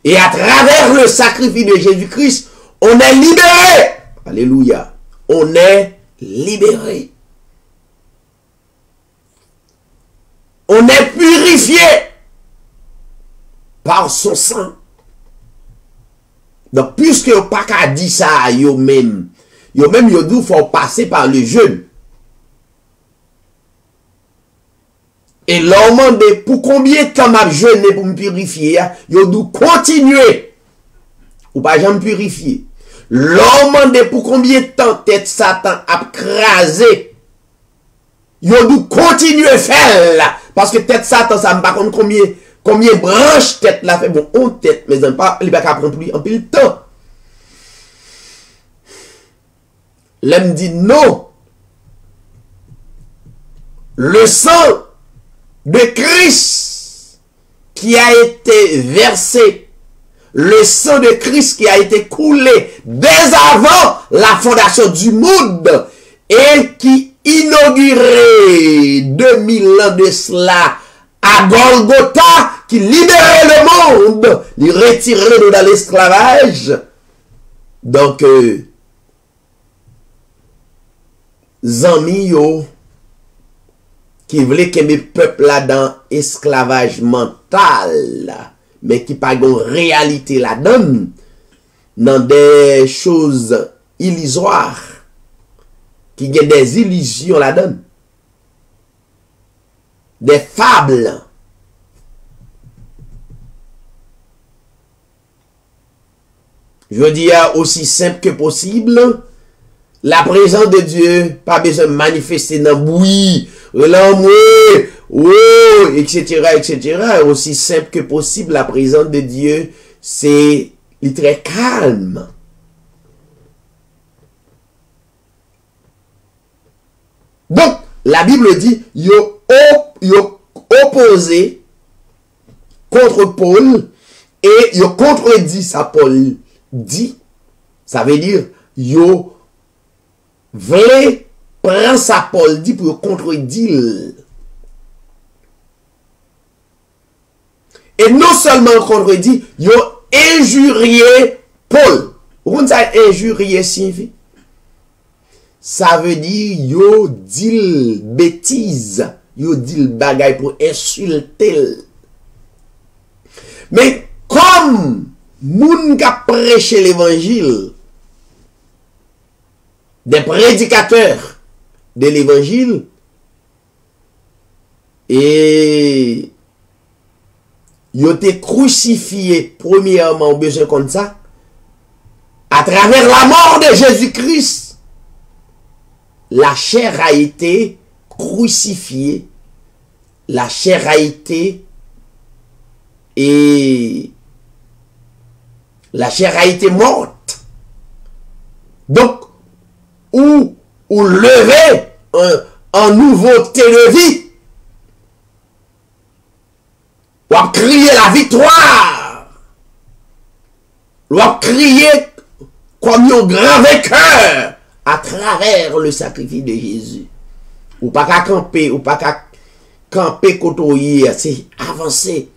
Et à travers le sacrifice de Jésus-Christ, on est libéré. Alléluia. On est libéré. On est purifié par son sang. Donc, puisque vous pas qu'à dire ça à vous-même, vous faut passer par le jeûne. Et l'on demande pour combien de temps m'a jeûné pour me purifier, vous doit continuer. Ou pas jamais purifier. L'homme demande pour combien de temps tête Satan a crasé. Yo dou continuer faire là. Parce que tête Satan, ça me pas compte combien branches tête là fait bon on tête, mais pas il va prendre plus en pile temps. l'homme dit non. Le sang de Christ qui a été versé, le sang de Christ qui a été coulé dès avant la fondation du monde et qui inaugurait 2000 ans de cela à Golgotha, qui libérait le monde, il retirait nous dans l'esclavage. Donc, zami yo, qui voulait que mes peuples là dans esclavage mental, mais qui pas une réalité là-dedans, dans des choses illusoires, qui ont des illusions là-dedans, des fables. Je dis aussi simple que possible, la présence de Dieu, pas besoin de manifester dans le bruit, etc. Aussi simple que possible, la présence de Dieu, c'est très calme. Donc, la Bible dit, yo opposé contre Paul, et yo contredit ça Paul dit, ça veut dire, yo vle prend sa Paul dit pour contredire. Et non seulement contredit, yo injurié Paul. Vous comprenez ça, injurier signifie? Ça veut dire, yo dit bêtise, yo dit bagay pour insulter. Mais comme moun ka prêche l'évangile, des prédicateurs de l'évangile, et ils ont été crucifiés premièrement au besoin comme ça, à travers la mort de Jésus-Christ, la chair a été crucifiée, la chair a été morte. Donc, ou lever un nouveauté de vie, ou à crier la victoire, ou à crier comme un grand vainqueur à travers le sacrifice de Jésus. Ou pas qu'à camper, ou pas qu'à camper côtoyer, c'est avancer.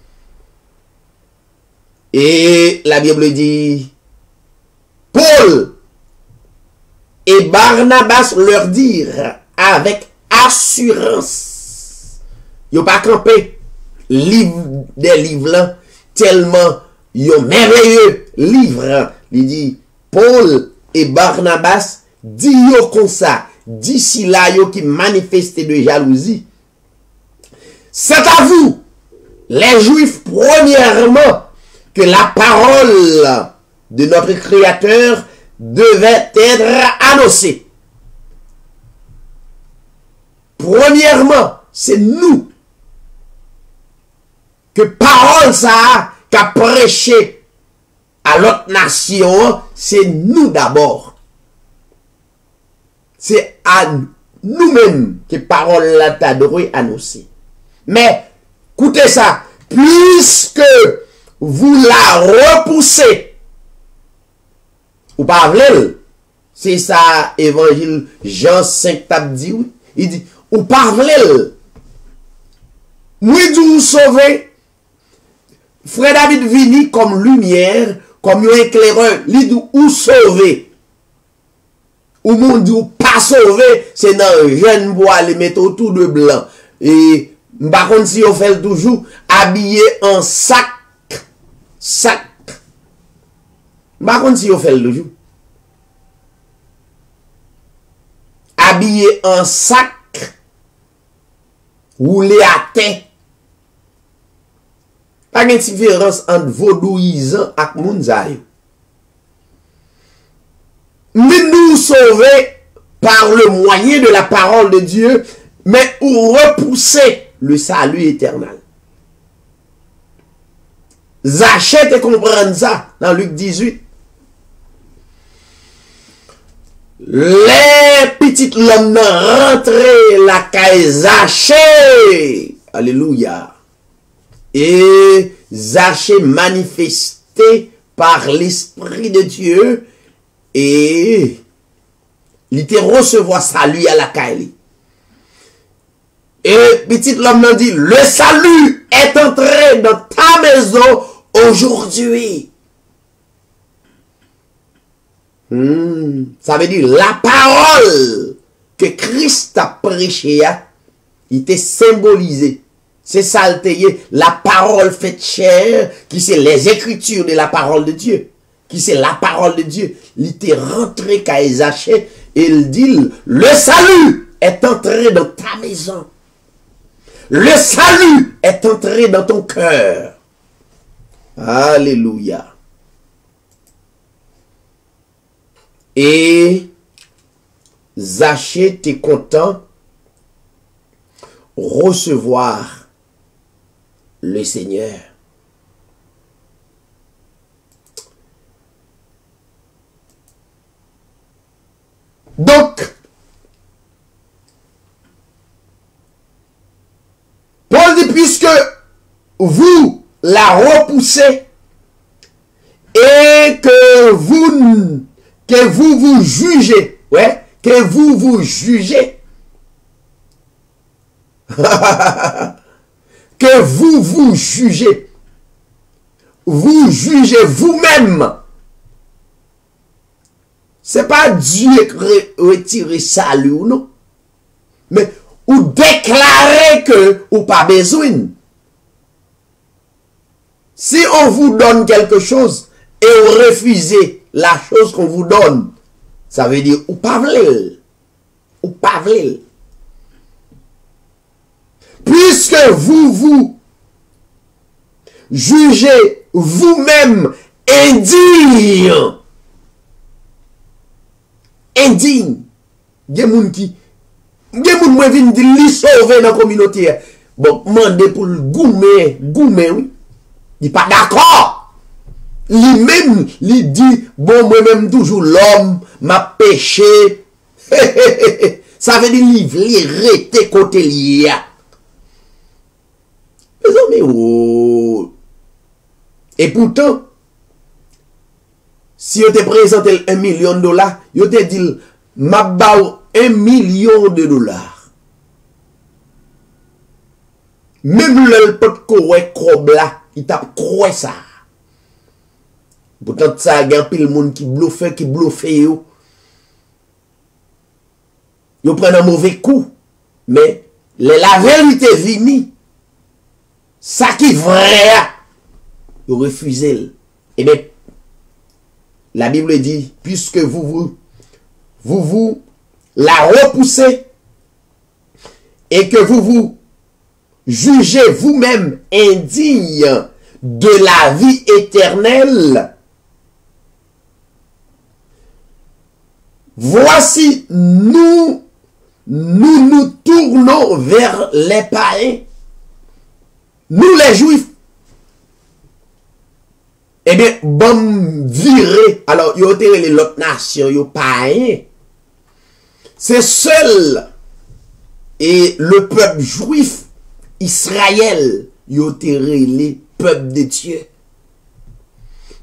Et la Bible dit, Paul et Barnabas leur dirent avec assurance, yo pas campé livre des livres là, tellement yo merveilleux livre. Il dit Paul et Barnabas dit yo comme ça, d'ici là yo qui manifestait de jalousie. C'est à vous, les Juifs, premièrement, que la parole de notre Créateur devait être annoncée. Premièrement, c'est nous que parole ça qu'a prêché à l'autre nation, c'est nous d'abord. C'est à nous-mêmes que parole là t'a annoncée. Mais, écoutez ça, puisque vous la repoussez, ou pas vle, c'est ça, évangile Jean 5 tap dit, oui. Il dit, ou pas vle, moi vous sauver, frère David vini comme lumière, comme un éclaireur, il dit, ou sauver, ou monde ou pas sauver, c'est dans jeune bois, les mettre autour de blanc, et, par contre, si on fait toujours, habillé en sac, par contre, si on fait le jour, habillé en sac, roulé à terre, pas de différence entre vaudouisant et mounzaï. Mais nous sauver par le moyen de la parole de Dieu, mais ou repousser le salut éternel. Zachée te comprendre ça dans Luc 18. les petites l'homme rentré la caille Zachée. Alléluia. Et Zachée manifesté par l'Esprit de Dieu et il était recevoir salut à la caille. Et petit l'homme m'a dit, le salut est entré dans ta maison aujourd'hui. Ça veut dire la parole que Christ a prêchée, il était symbolisé. C'est ça le taillé, la parole faite chair, qui c'est les écritures de la parole de Dieu, qui c'est la parole de Dieu. Il était rentré qu'à Zachée et il dit, le salut est entré dans ta maison. Le salut est entré dans ton cœur. Alléluia. Et Zachée était content recevoir le Seigneur. Donc, Paul dit, puisque vous la repoussez et que vous vous jugez, ouais, que vous vous jugez, que vous vous jugez vous-même. C'est pas Dieu qui retire salut ou non, mais ou déclarer que ou pas besoin. Si on vous donne quelque chose et vous refusez la chose qu'on vous donne, ça veut dire ou pas vle, ou pas vle. Puisque vous vous jugez vous-même indigne. Indigne. Il y a des gens qui viennent de li sauver dans la communauté. Bon, demander pour le gourmet, oui. Il n'est pas d'accord. Lui-même, il dit, bon, moi-même, toujours l'homme m'a péché. Ça veut dire, il rete côté lié. Mais oh. Et pourtant, si on te présente $1 million, on te dit, m'a bao $1 million. Même le pot correct là, il t'a croire ça. Pourtant, ça y a pile monde qui bluffe yo. Yo prennent un mauvais coup. Mais la vérité vini. Ça qui est vrai, yo refusez. Et bien, la Bible dit, puisque vous la repoussez et que vous jugez vous-même indigne de la vie éternelle, voici nous tournons vers les païens, nous les juifs. Eh bien, bon viré, alors yo te les l'autre nation, yo païen. C'est seul et le peuple juif, Israël, yo te les peuple de Dieu.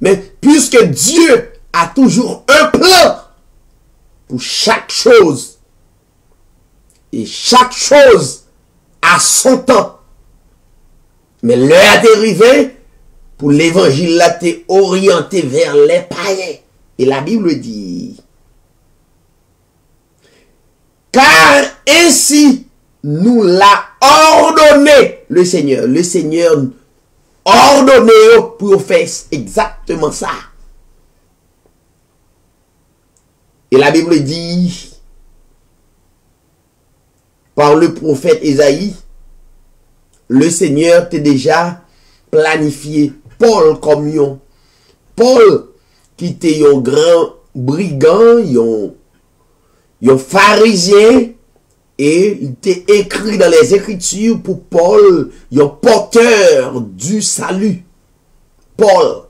Mais puisque Dieu a toujours un plan pour chaque chose, et chaque chose a son temps, mais l'heure est arrivée pour l'évangile là t'es orienté vers les païens. Et la Bible dit, car ainsi nous l'a ordonné le Seigneur. Le Seigneur ordonné pour faire exactement ça. Et la Bible dit, par le prophète Ésaïe, le Seigneur t'a déjà planifié Paul comme yon. Paul qui était un grand brigand, un pharisien, et il était écrit dans les Écritures pour Paul, un porteur du salut. Paul.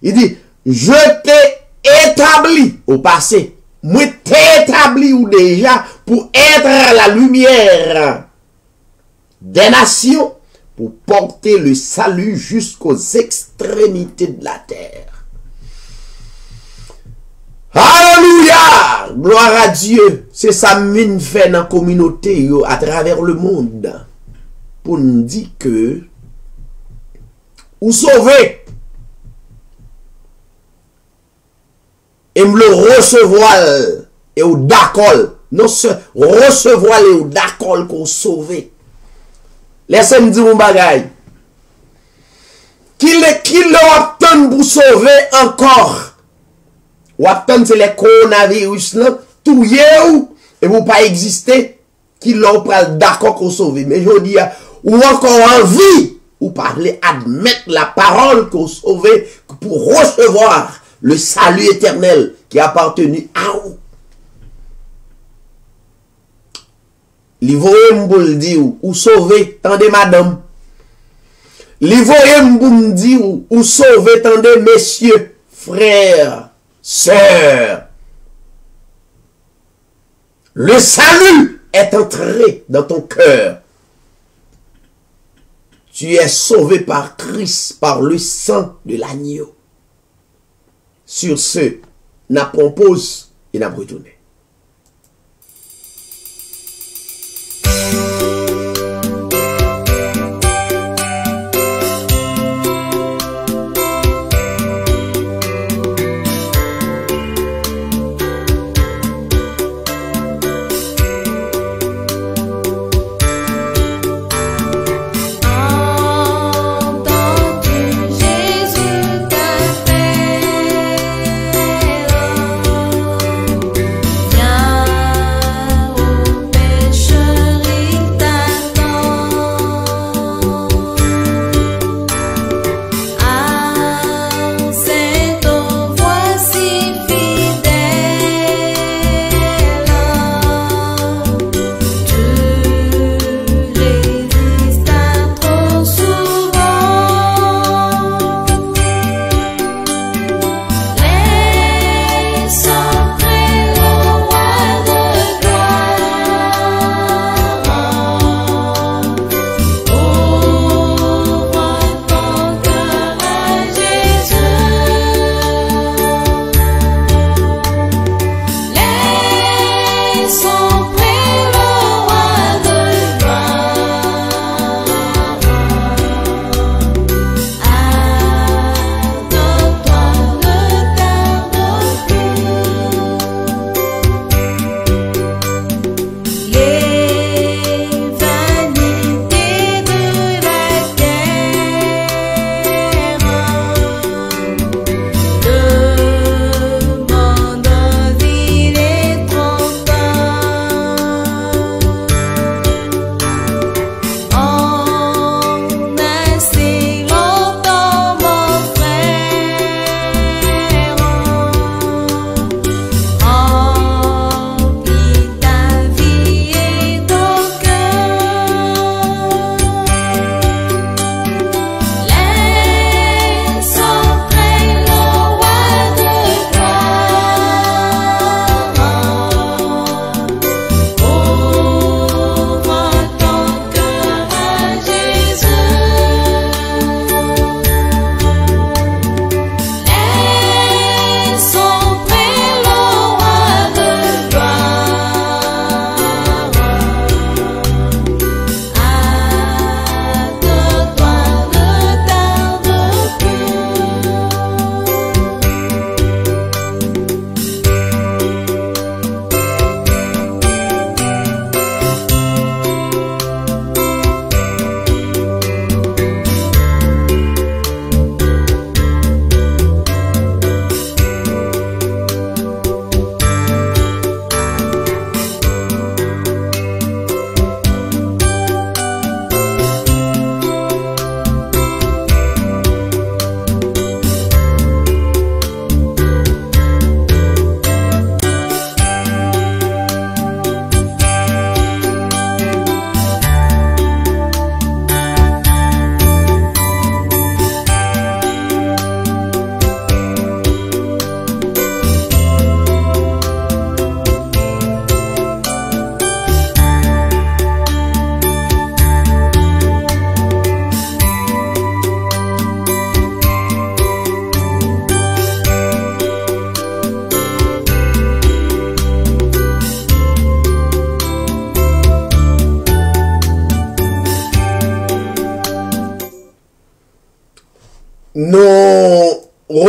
Il dit, je t'ai établi au passé. moi t'ai établi ou déjà pour être la lumière des nations, pour porter le salut jusqu'aux extrémités de la terre. Alléluia! Gloire à Dieu. C'est ça que fait dans la communauté à travers le monde. Pour nous dire que ou sauver et me le recevoir et ou d'accord. Non, recevoir et ou d'accord qu'on sauver. Laissez-moi dire mon bagage. Qui le obtient pour sauver encore? Ou obtient c'est les coronavirus là, tout et vous pas exister, qui l'ont pris d'accord qu'on sauver. Mais je dis, ou encore en vie, ou parler, admettre la parole qu'on sauver pour recevoir le salut éternel qui a appartenu à vous. L'Ivoire pour le dire, ou sauver, tendez madame. L'Ivoire pour me dire, ou sauver, tendez messieurs, frères, sœurs. Le salut est entré dans ton cœur. Tu es sauvé par Christ, par le sang de l'agneau. Sur ce, n'a propose et n'a retourné.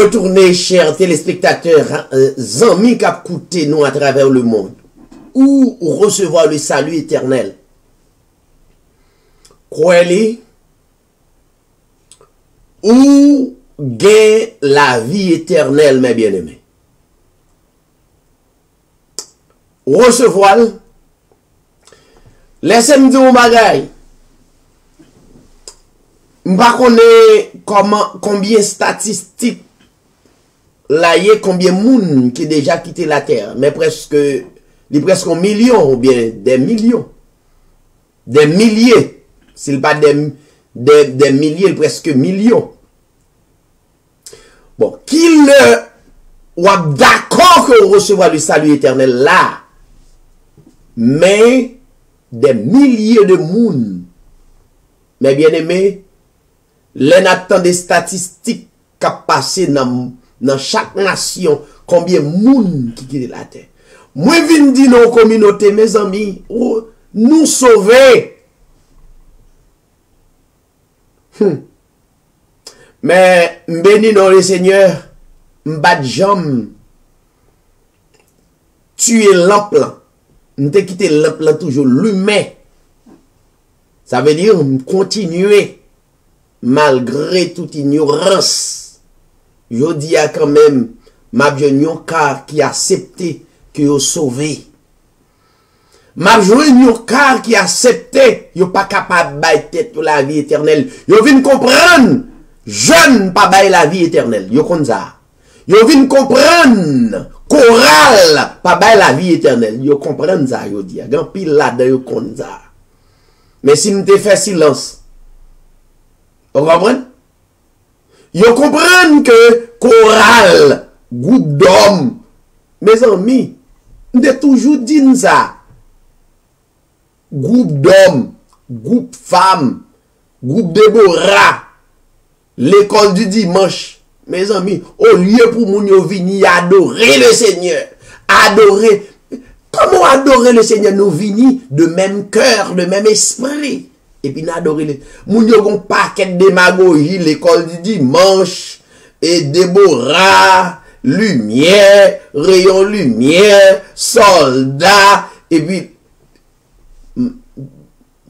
retourner, chers téléspectateurs, amis qui ont écouté nous à travers le monde, ou recevoir le salut éternel. Croyez, ou gain la vie éternelle, mes bien-aimés. Recevoir, laissez-moi dire un bagay. Je ne sais pas combien statistiques là y a, combien de monde qui a déjà quitté la terre, mais presque un million ou bien des millions, des milliers, s'il pas des milliers, presque millions. Bon, qu'il ou d'accord que recevoir le salut éternel là, mais des milliers de monde, mes bien-aimés, l'on attend des statistiques qui passent dans chaque nation, combien de monde qui quitte la terre. Moi, je viens dire nos communautés, mes amis, nous sauver. Mais, béni dans le Seigneur, m'bat jam, tuer l'emploi. M'te quitter l'emploi toujours l'humain. Ça veut dire continuer. Malgré toute ignorance, je dis à quand même, ma yon car qui a accepté que yo sauvé. Ma yon car qui a accepté, yo pas capable de tête pour la vie éternelle. Yo vient comprendre, jeune pas bail la vie éternelle. Yo kon ça. Yo vient comprendre, choral pas bail la vie éternelle. Yo comprendre ça, yo dit. Gan pile là-dedans yo kon ça. Mais si m'te fait silence, vous comprenez? Vous comprenez que choral, groupe d'hommes, mes amis, nous avons toujours dit ça. Groupe d'hommes, groupe femmes, groupe Déborah, l'école du dimanche, mes amis, au lieu pour nous venir adorer le Seigneur, adorer. Comment adorer le Seigneur? Nous venons de même cœur, de même esprit. Et puis, nous adorons les. Nous avons un paquet de démagogie, l'école du dimanche, et Déborah, lumière, rayon lumière, soldat, et puis,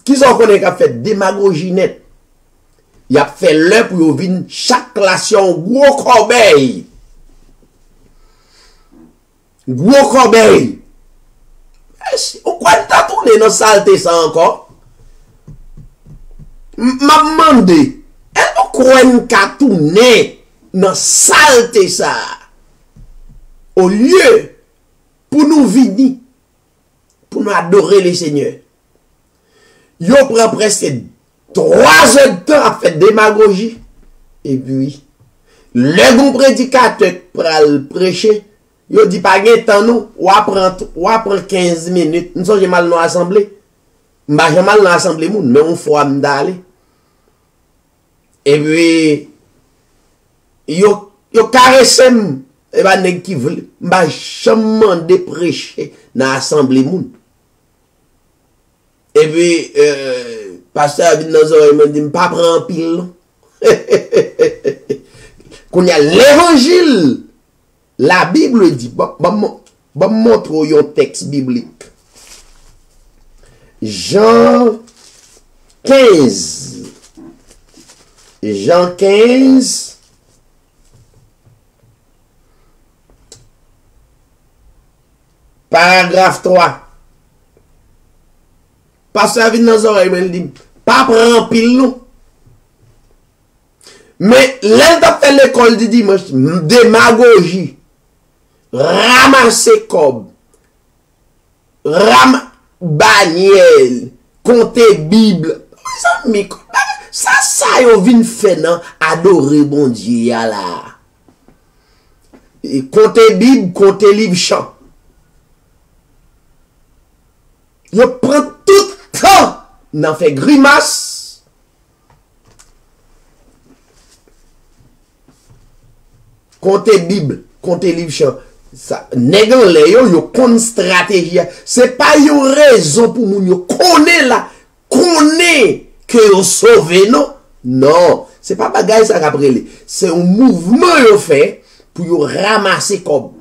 qui sont qu'on a fait démagogie net? Il a fait l'heure pour venir chaque classe en gros corbeille. Gros corbeille. Pourquoi t'as tourné dans saleté ça encore? M'a demandé, est-ce qu'on a tourné dans saleté ça? Au lieu, pour nous venir, pour nous adorer le Seigneur. Yo prend presque 3 heures de temps à faire démagogie. Et puis, le bon prédicateur pour le prêcher, yo dit pas de temps nous, ou apprend 15 minutes. Nous sommes mal dans l'assemblée. M'ba jamais dans l'assemblée moun, mais on faut m'daller. Et puis, yo caressé et ben nèg qui veut m'ba jamais de prêcher dans l'assemblée moun. Et puis, pasteur vient dans les oreilles, il me dit, pas prendre pile. Quand il y a l'évangile, la Bible dit, bon montre un texte biblique. Jean 15. Jean 15. Paragraphe 3. Pasteur vient dans les oreilles, il dit, pas prendre pile non. Mais l'un a fait l'école du dimanche, démagogie, ramasser cob, bannière, compter Bible. Ça yo vin fait non, adorer bon Dieu là. Compter Bible, compter livre chant. Yo prend tout temps, n'en fait grimace. Compter Bible, compter livre chant. Ça, négan le yo kon stratégie. C'est pas une raison pour moun yo connaît là, connaît que yo sauvé non. Non, c'est pas bagay ça qu'après. C'est un mouvement yo fait pour ramasser comme.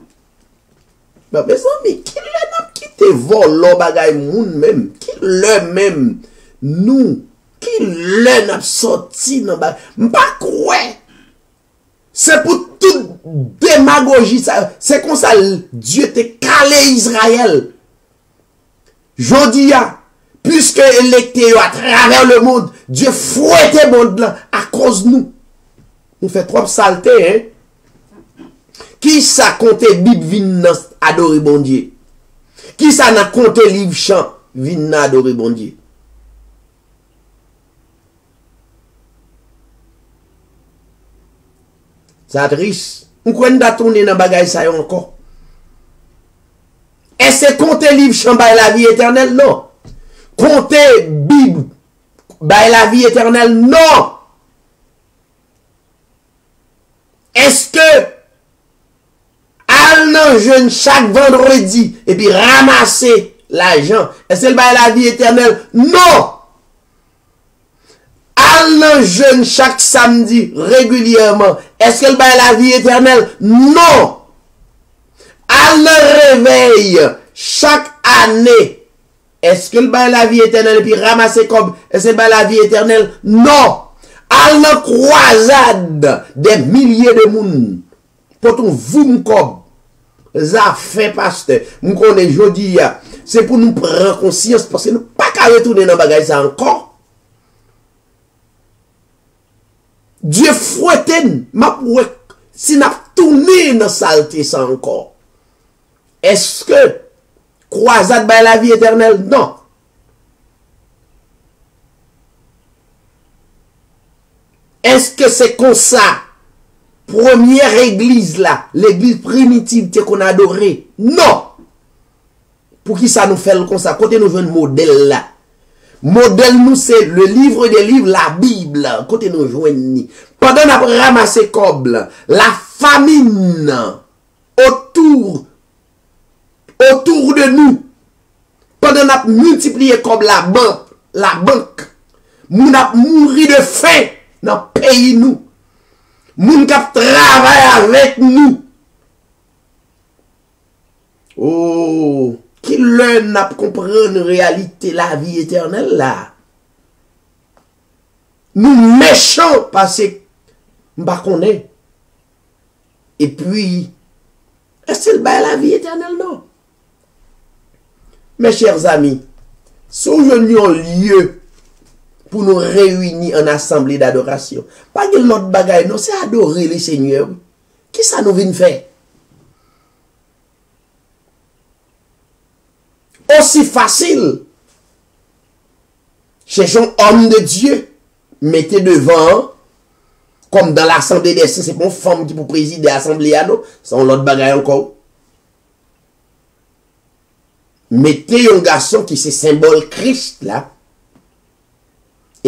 Mais mes amis, qui l'a quitté vol bagay moun même, qui l'a même nous, qui l'a sorti dans bagay, m'pas quoi. C'est pour toute démagogie ça, c'est comme ça Dieu t'a calé Israël. Jodia, puisque électé à travers le monde, Dieu fouette le monde là à cause de nous. Nous fait trop saleté, hein? Qui ça compte Bible vin adorer bon Dieu? Qui ça n'a compte livre chant vin adorer bon Dieu? Ça triste. On connaît tourner dans bagay ça encore. Est-ce que compte livre chant by la vie éternelle? Non. Compter Bible by la vie éternelle? Non. Est-ce que al jeune chaque vendredi et puis ramasser l'argent, est-ce que le bail la vie éternelle? Non. Al jeune chaque samedi régulièrement, est-ce que le bail la vie éternelle? Non. Al réveil chaque année, est-ce que le bail la vie éternelle et puis ramasser comme, est-ce que le bail la vie éternelle? Non. Al croisade des milliers de monde pour tout vous m'cob ça fait pasteur m'connais jodi c'est pour nous prendre conscience parce que nous pas qu'à retourner dans bagage ça encore. Dieu fouette m'a si n'a tourné dans saleté ça encore. Est-ce que croisade by la vie éternelle? Non. Est-ce que c'est comme ça? Première église là, l'église primitive qu'on a adoré? Non. Pour qui ça nous fait comme ça? Côté nous jouons un modèle là. Modèle nous c'est le livre des livres, la Bible. Côté nous jouons. Pendant qu'on a ramassé coble, la famine autour de nous. Pendant qu'on a multiplié comme la banque. Nous avons mouru de faim. Dans le pays nous. Moun kap travaille avec nous. Oh, qui l'un n'a pas compris la réalité, la vie éternelle là. Nous méchants parce que m'pa connaît. Et puis, est-ce que la vie éternelle non? Mes chers amis, si nous avons lieu pour nous réunir en assemblée d'adoration. Pas que l'autre bagaille, non, c'est adorer le Seigneur. Qui ça nous vient faire? Aussi facile. Cherchons homme de Dieu. Mettez devant, comme dans l'assemblée des saints, c'est pas une femme qui peut présider l'assemblée à nous. C'est l'autre bagaille encore. Mettez un garçon qui c'est symbole Christ là.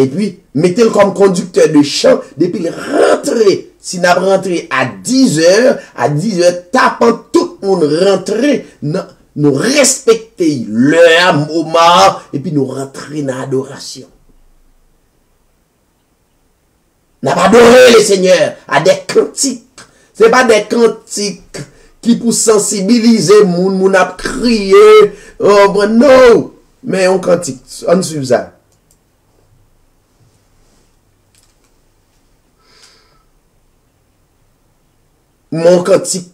Et puis, mettez-le comme conducteur de chant depuis le rentrer. Si nous rentré à 10h, tapant tout le monde rentrer, nous respecter leur moment, et puis nous rentrer dans l'adoration. Nous avons adoré le Seigneur à des cantiques. Ce n'est pas des cantiques qui pour sensibiliser moun a crié, oh bon non, mais on cantique, on suit ça. Mon cantique.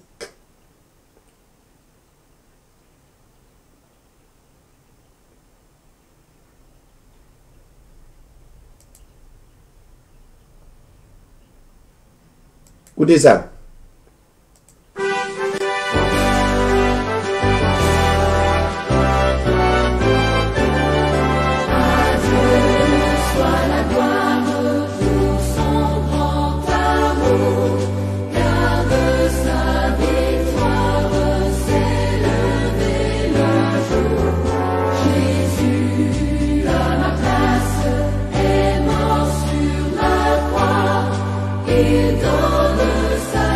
Écoutez ça. Il donne sa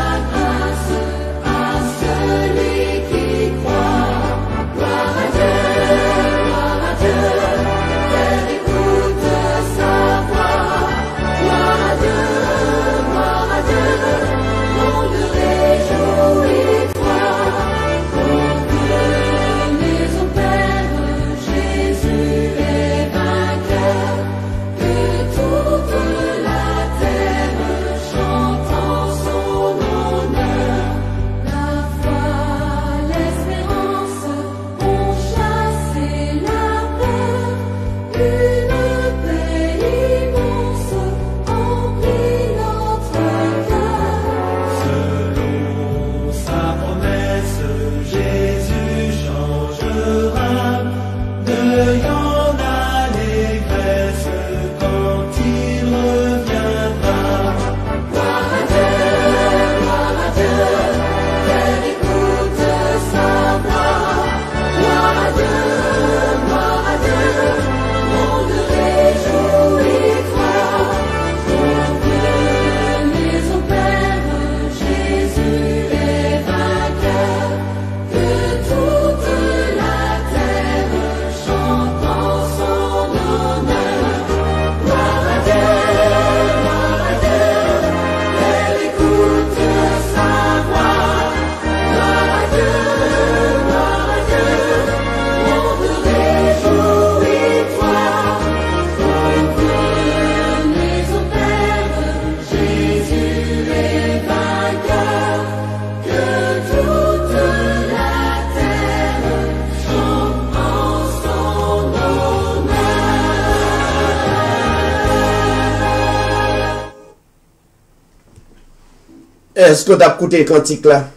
est-ce que tu as écouté le cantique là?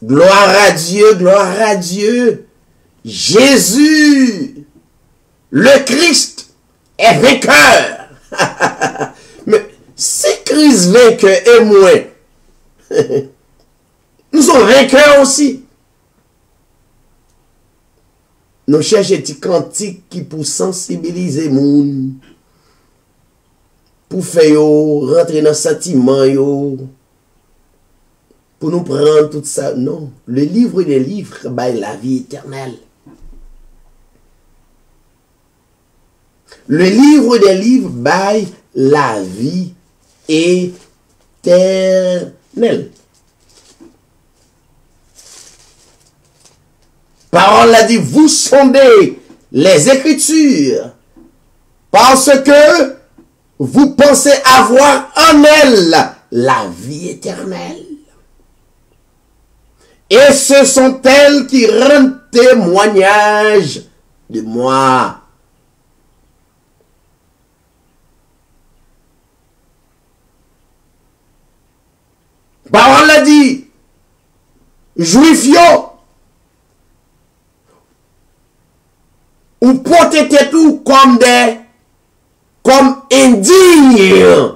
Gloire à Dieu, gloire à Dieu. Jésus, le Christ, est vainqueur. Mais si Christ vainqueur est moins, nous sommes vainqueurs aussi. Nous cherchons des cantiques qui pour sensibiliser les gens, pour faire rentrer dans le sentiment, pour nous prendre tout ça. Non, le livre des livres, la vie éternelle. Le livre des livres, la vie éternelle. Parole a dit, vous sondez les Écritures parce que vous pensez avoir en elle la vie éternelle. Et ce sont elles qui rendent témoignage de moi. Parole a dit, Juifs ou portez tout comme indignes,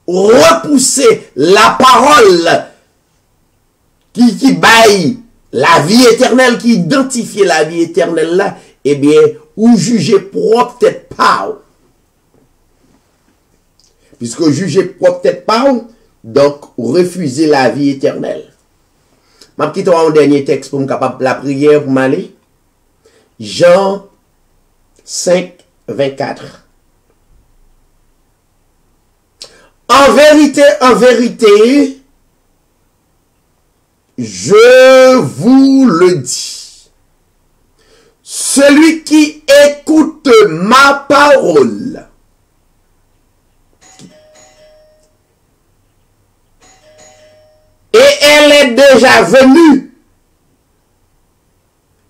repousser la parole qui baille la vie éternelle, qui identifie la vie éternelle là, eh bien, ou jugez propre peut-être pas. Puisque jugez propre peut-être pas, donc refusez la vie éternelle. Je vais quitter un dernier texte pour me capable la prière pour m'aller. Jean 5, 24. En vérité, je vous le dis. Celui qui écoute ma parole et elle est déjà venue.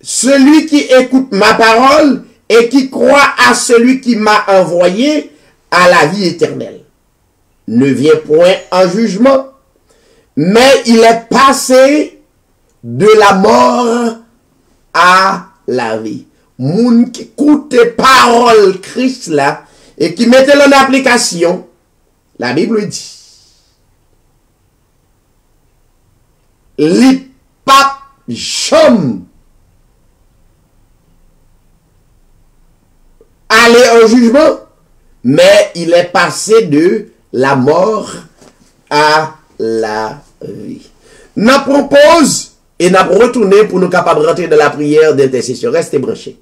Celui qui écoute ma parole et qui croit à celui qui m'a envoyé à la vie éternelle ne vient point en jugement, mais il est passé de la mort à la vie. Moun qui écoute parole Christ là et qui mettait en application, la Bible dit, li pap jom aller en jugement, mais il est passé de la mort à la vie. Nous propose et nous retourner pour nous capables de rentrer dans la prière d'intercession. Restez branchés.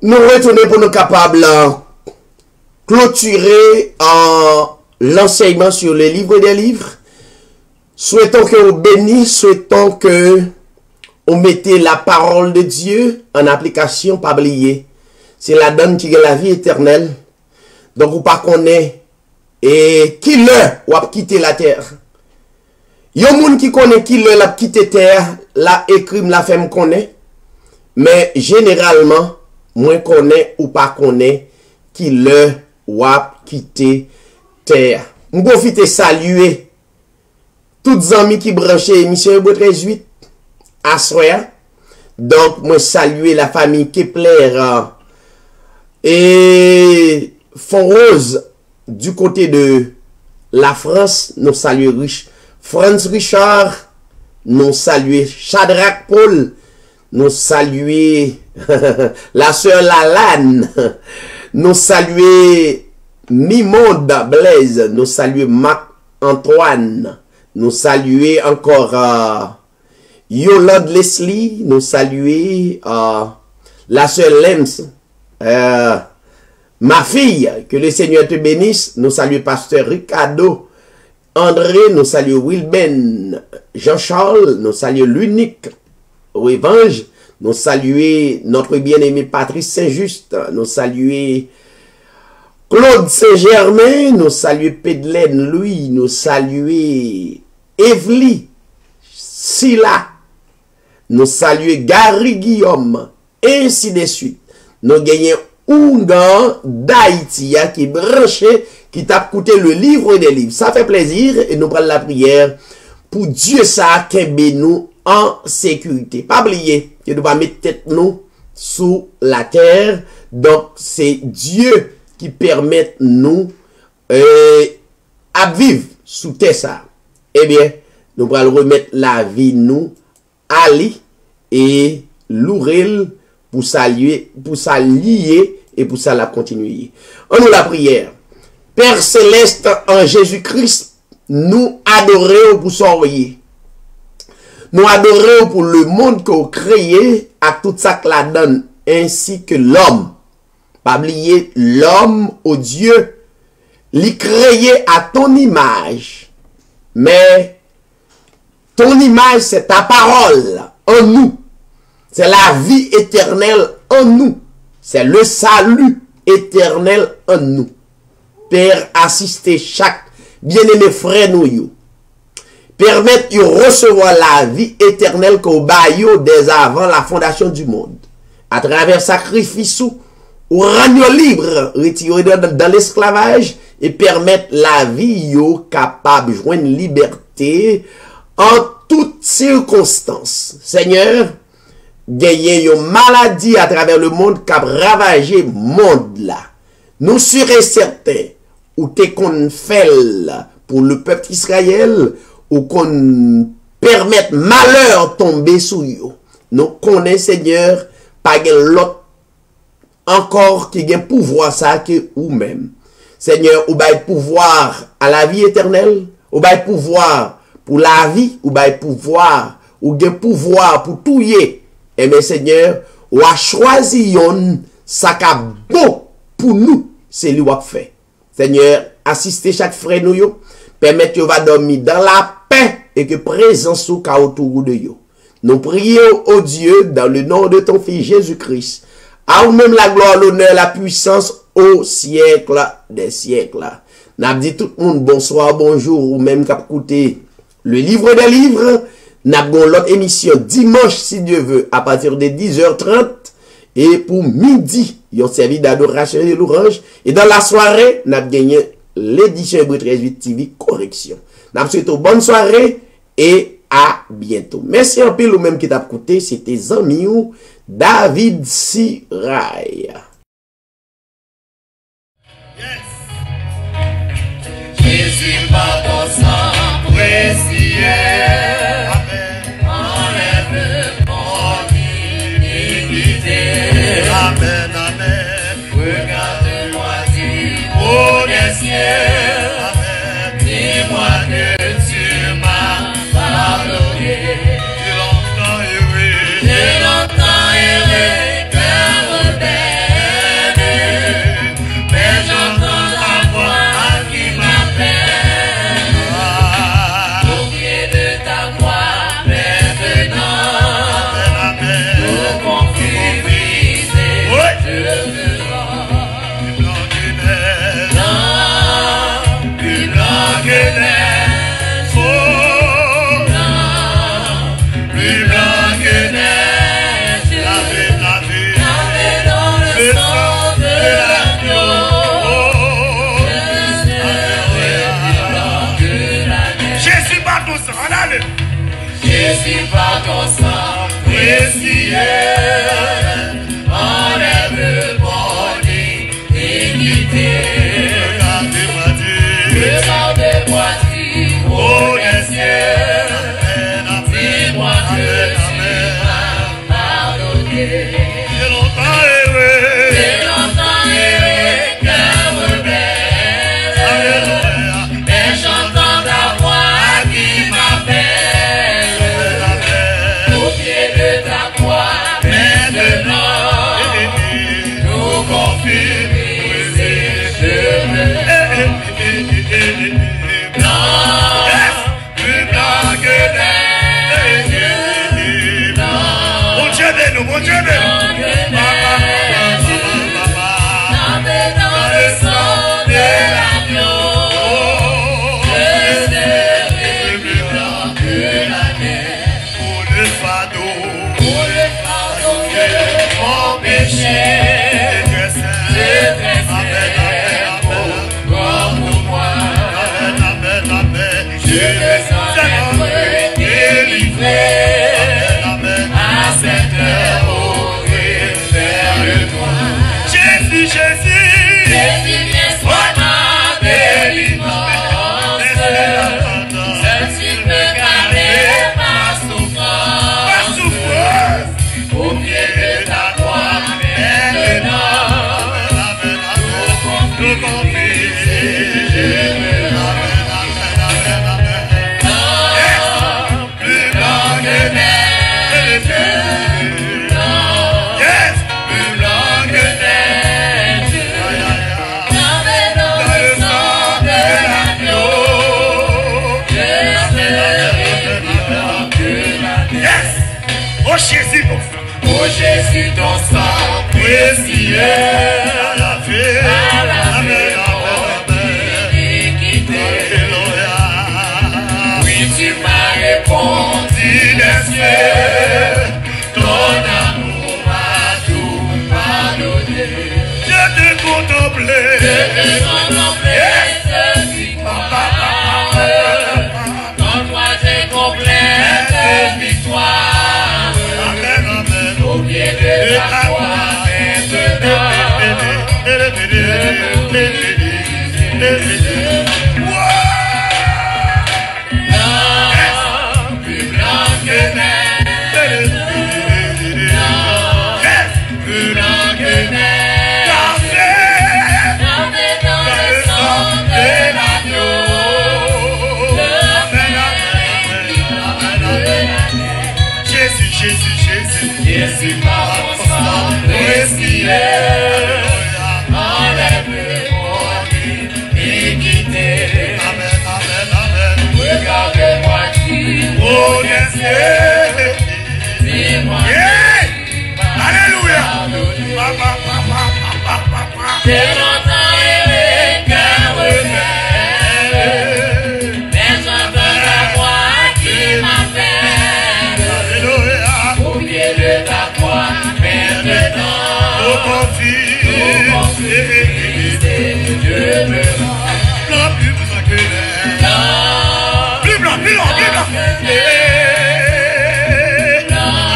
Nous retournons pour nous capables clôturer en l'enseignement sur les livres des livres. Souhaitons que vous bénissez, souhaitons que vous mettez la parole de Dieu en application, pas oublier. C'est la donne qui a la vie éternelle. Donc vous pas connaît et qui le ou a quitté la terre. Yon moun qui connaît qui le l'a quitté terre, la écrit la femme connaît. Mais généralement moins connaît ou pas connaît qui le wap quitté terre. On profite saluer toutes les amis qui branchaient émission 38 à soir. Donc moi saluer la famille Kepler et Fonrose du côté de la France, nous saluons Franz Richard, nous saluons Shadrach Paul, nous saluons la sœur Lalane, nous saluons Mimonde Blaise, nous saluons Marc-Antoine, nous saluons encore Yolande Leslie, nous saluons la sœur Lems, ma fille, que le Seigneur te bénisse, nous saluons pasteur Ricardo, André, nous saluons Wilben, Jean-Charles, nous saluons l'unique Revanche, nous saluons notre bien-aimé Patrice Saint-Just, nous saluons Claude Saint-Germain, nous saluons Pedelaine Louis, nous saluons Evely Silla, nous saluons Gary Guillaume, ainsi de suite. Nous gagnons Ougan d'Haïti qui est branché, qui t'a coûté le livre des livres. Ça fait plaisir et nous prenons la prière pour Dieu ça qui nous en sécurité. Pas oublier que nous va mettre tête nous sous la terre. Donc c'est Dieu qui permet nous à vivre sous terre ça. Eh bien, nous allons remettre la vie nous Ali et Lourel pour saluer, pour s'allier et pour ça la continuer. On nous la prière. Père céleste en Jésus-Christ, nous adorons pour s'envoyer. Nous adorons pour le monde que vous créez à tout ça que la donne, ainsi que l'homme. Pas oublier l'homme au Dieu, l'y créé à ton image. Mais ton image, c'est ta parole en nous. C'est la vie éternelle en nous. C'est le salut éternel en nous. Père, assistez chaque bien-aimé frère nous. Permettez de recevoir la vie éternelle que vous baillez dès avant la fondation du monde. À travers sacrifice ou rendre libre, retirer dans l'esclavage et permettre la vie capable de joindre liberté en toutes circonstances. Seigneur, gagner une maladie à travers le monde qui a ravagé le monde là. Nous serons certains ou t'es qu'on fait pour le peuple Israël ou qu'on permette malheur tomber sur eux. Nous connaissons Seigneur pas l'autre encore qui a pouvoir ça que ou même. Seigneur, ou bail pouvoir à la vie éternelle, ou bail pouvoir pour la vie, ou bail pouvoir ou gain pouvoir pour tout y. Et mais Seigneur, ou a choisi yon ça ka bon pour nous, c'est lui qui a fait. Seigneur, assistez chaque frère nous yo, permettez yo va dormir dans la paix et que présence ou ka autour de yo. Nous prions au Dieu dans le nom de ton Fils Jésus-Christ. À vous même la gloire, l'honneur, la puissance au siècle des siècles. N'a dit tout le monde bonsoir, bonjour, ou même qu'à écouter le livre des livres. N'a pas l'autre émission dimanche, si Dieu veut, à partir de 10h30. Et pour midi, ils ont servi d'adoration et de louange. Et dans la soirée, n'a gagné l'édition Hébreu 13 TV correction. N'a souhaité bonne soirée et à bientôt. Merci en pile ou même qui t'a écouté. C'était Zamiou David Siraï. Jésus par ton sang précieux, enlève mon iniquité. Amen, amen. Regarde-moi du haut des cieux, dis-moi que tu m'as pardonné. J'ai longtemps erré, cœur rebelle, mais j'entends ta voix qui m'appelle. Au pied de ta croix, maintenant, nous confions brisés, je te rends. Plus blanc que neige, oh, plus blanc que neige, lavé dans le sang de l'agneau, plus blanc que la neige. Jésus par ton sang, allez. Jésus par ton sang précieux, enlève mon iniquité. Yes. Oh Jésus, ton sang. Oh Jésus, ton sang précieux. À la vie. Amen. Alléluia. Oui, tu m'as répondu des cieux. Ton amour m'a tout pardonné. Je te contemplais. Donne-moi tes complètes victoires. Amen, amen. Au pied de ta croix plus blanc que neige. Plus blanc que neige. Jésus par ton sang précieux, enlève mon iniquité. Amen, amen, amen. Regarde-moi qui au ciel. Dis-moi. Alléluia. J'ai longtemps aimé qu'un refait, mais j'entends la voix qui m'appelle. Alléluia. Au pied de ta croix, maintenant, au conflit, Dieu me rend. Blanc, plus blanc que neige. Plus blanc, plus blanc, plus blanc.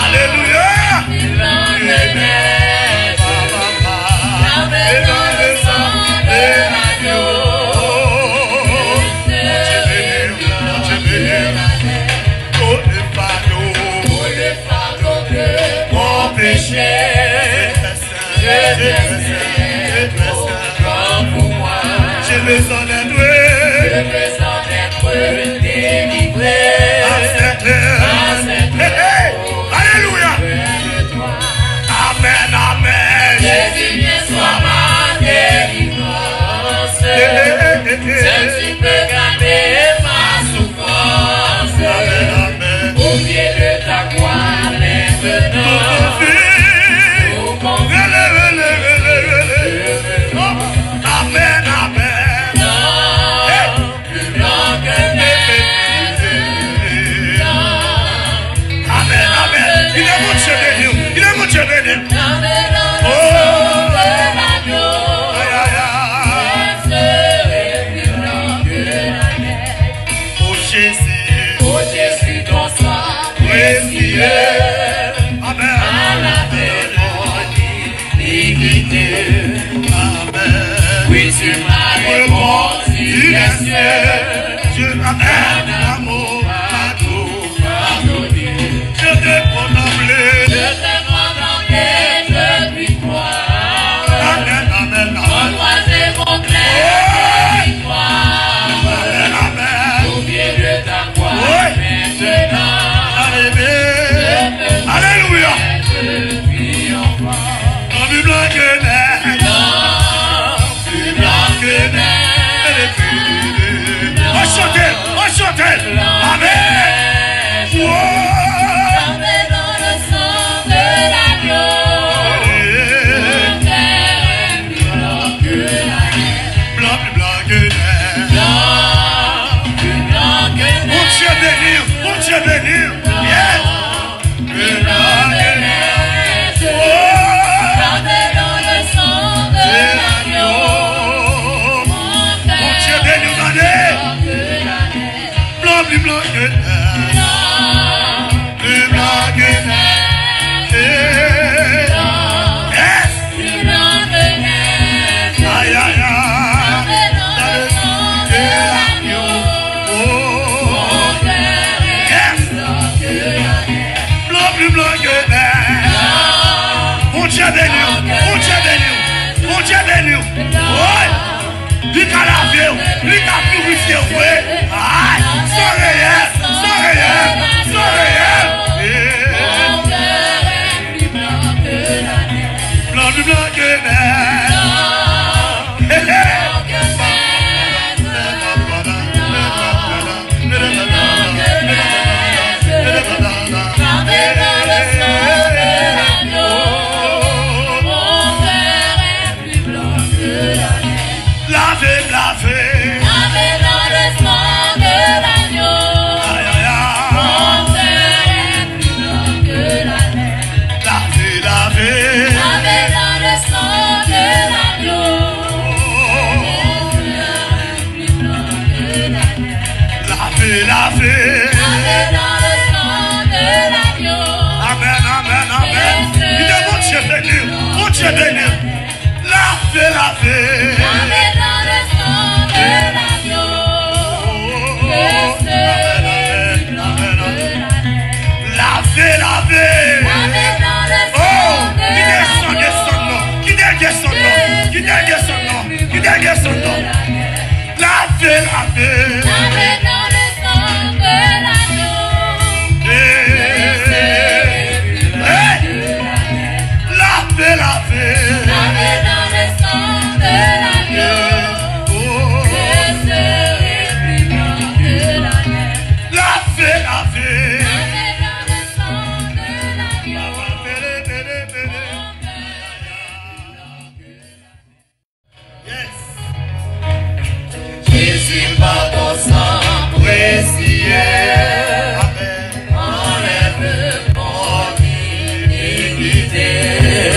Alléluia. Plus blanc que neige. Lavé dans le sang de l'agneau. Oh, le fardeau de mon péché. Pour moi, je veux en être délivré. Alléluia. Amen, amen. Jésus, viens, sois ma délivrance. Seul tu peux garder ma souffrance. Amen, amen. Au pied de ta croix, maintenant. Amen, amen. Plus blanc que neige. Amen, amen. Il est mon Dieu béni. Il est mon Dieu béni. Oh Jésus. Oh Jésus, ton sang précieux. Amen. À la iniquité. Oui, tu m'as répondu des cieux. Je t'amène l'amour à tout pardonner. Je te contemplais. Je te contemplais depuis toi. Amen, amen, amen. Donne-moi tes complètes victoires. Amen, amen. Au pied de ta croix, maintenant. Alléluia. Depuis enfant. Plus blanc que neige. Enchanté, amen. Lavé dans le sang de l'agneau. Mon cœur est plus blanc que la neige. Blanc, plus blanc que neige. Blanc, plus blanc que neige. Mon Dieu béni, mon Dieu béni. Yes. Plus blanc que neige. Lavé dans le sang de l'agneau. Mon Dieu béni, plus blanc laver. Oh, qui dégueule son nom. Laver.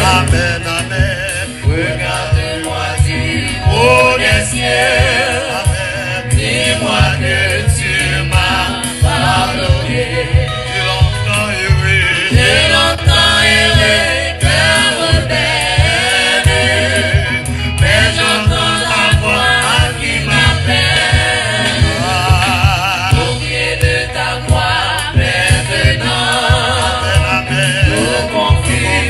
Amen, amen. Regarde-moi, dis-moi des cieux. Amen. Dis-moi que tu m'as pardonné. J'ai longtemps erré, cœur rebelle. Mais j'entends la voix qui m'appelle. Au pied de ta croix, maintenant. Amen, nous confions.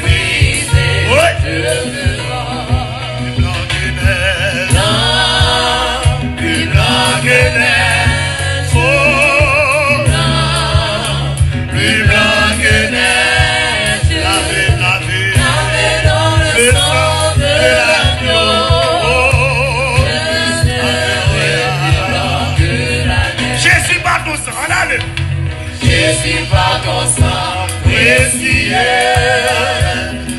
Jésus par ton sang précieux,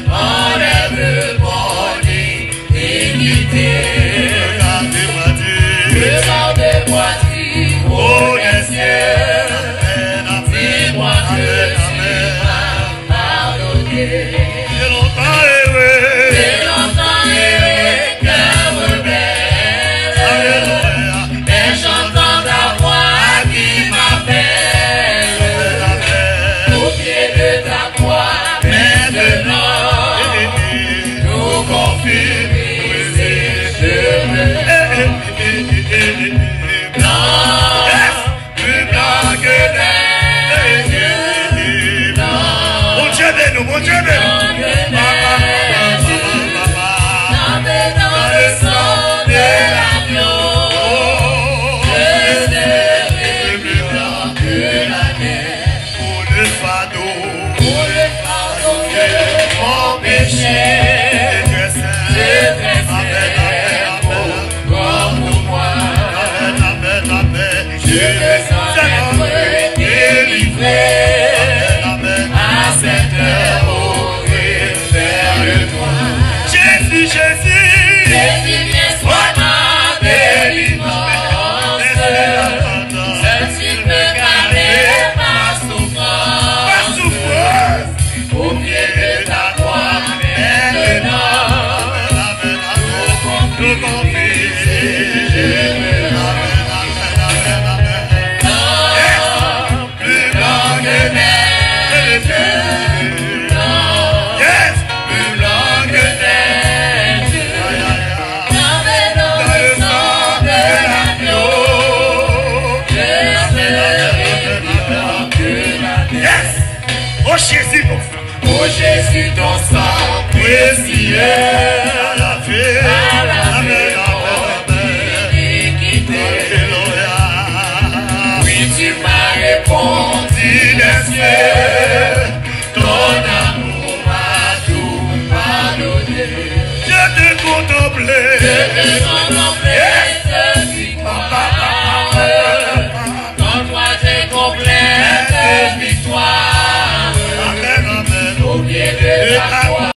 enlève le bon iniquité. Regarde-moi, dis-moi des cieux. Dis-moi que tu m'as pardonné. J'ai longtemps erré, cœur rebelle. Mais j'entends ta voix qui m'appelle. Au pied de ta croix, maintenant, nous confions plus blanc que neige. Mon Dieu de nous, mon Dieu de nous. Dans le sang de l'agneau, je serai plus blanc que la neige. Pour le fardeau de mon péché, je vais comme pour moi. Je veux sans être délivré à cette heure auprès de toi. Jésus, viens sois ma délivrance. Seul tu peux calmer ma souffrance. Au pied de ta croix, maintenant, nous confions. Oh Jésus, ton sang précieux, à la iniquité. Oui, tu m'as répondu des cieux, ton amour m'a tout pardonné. Je te contemplais,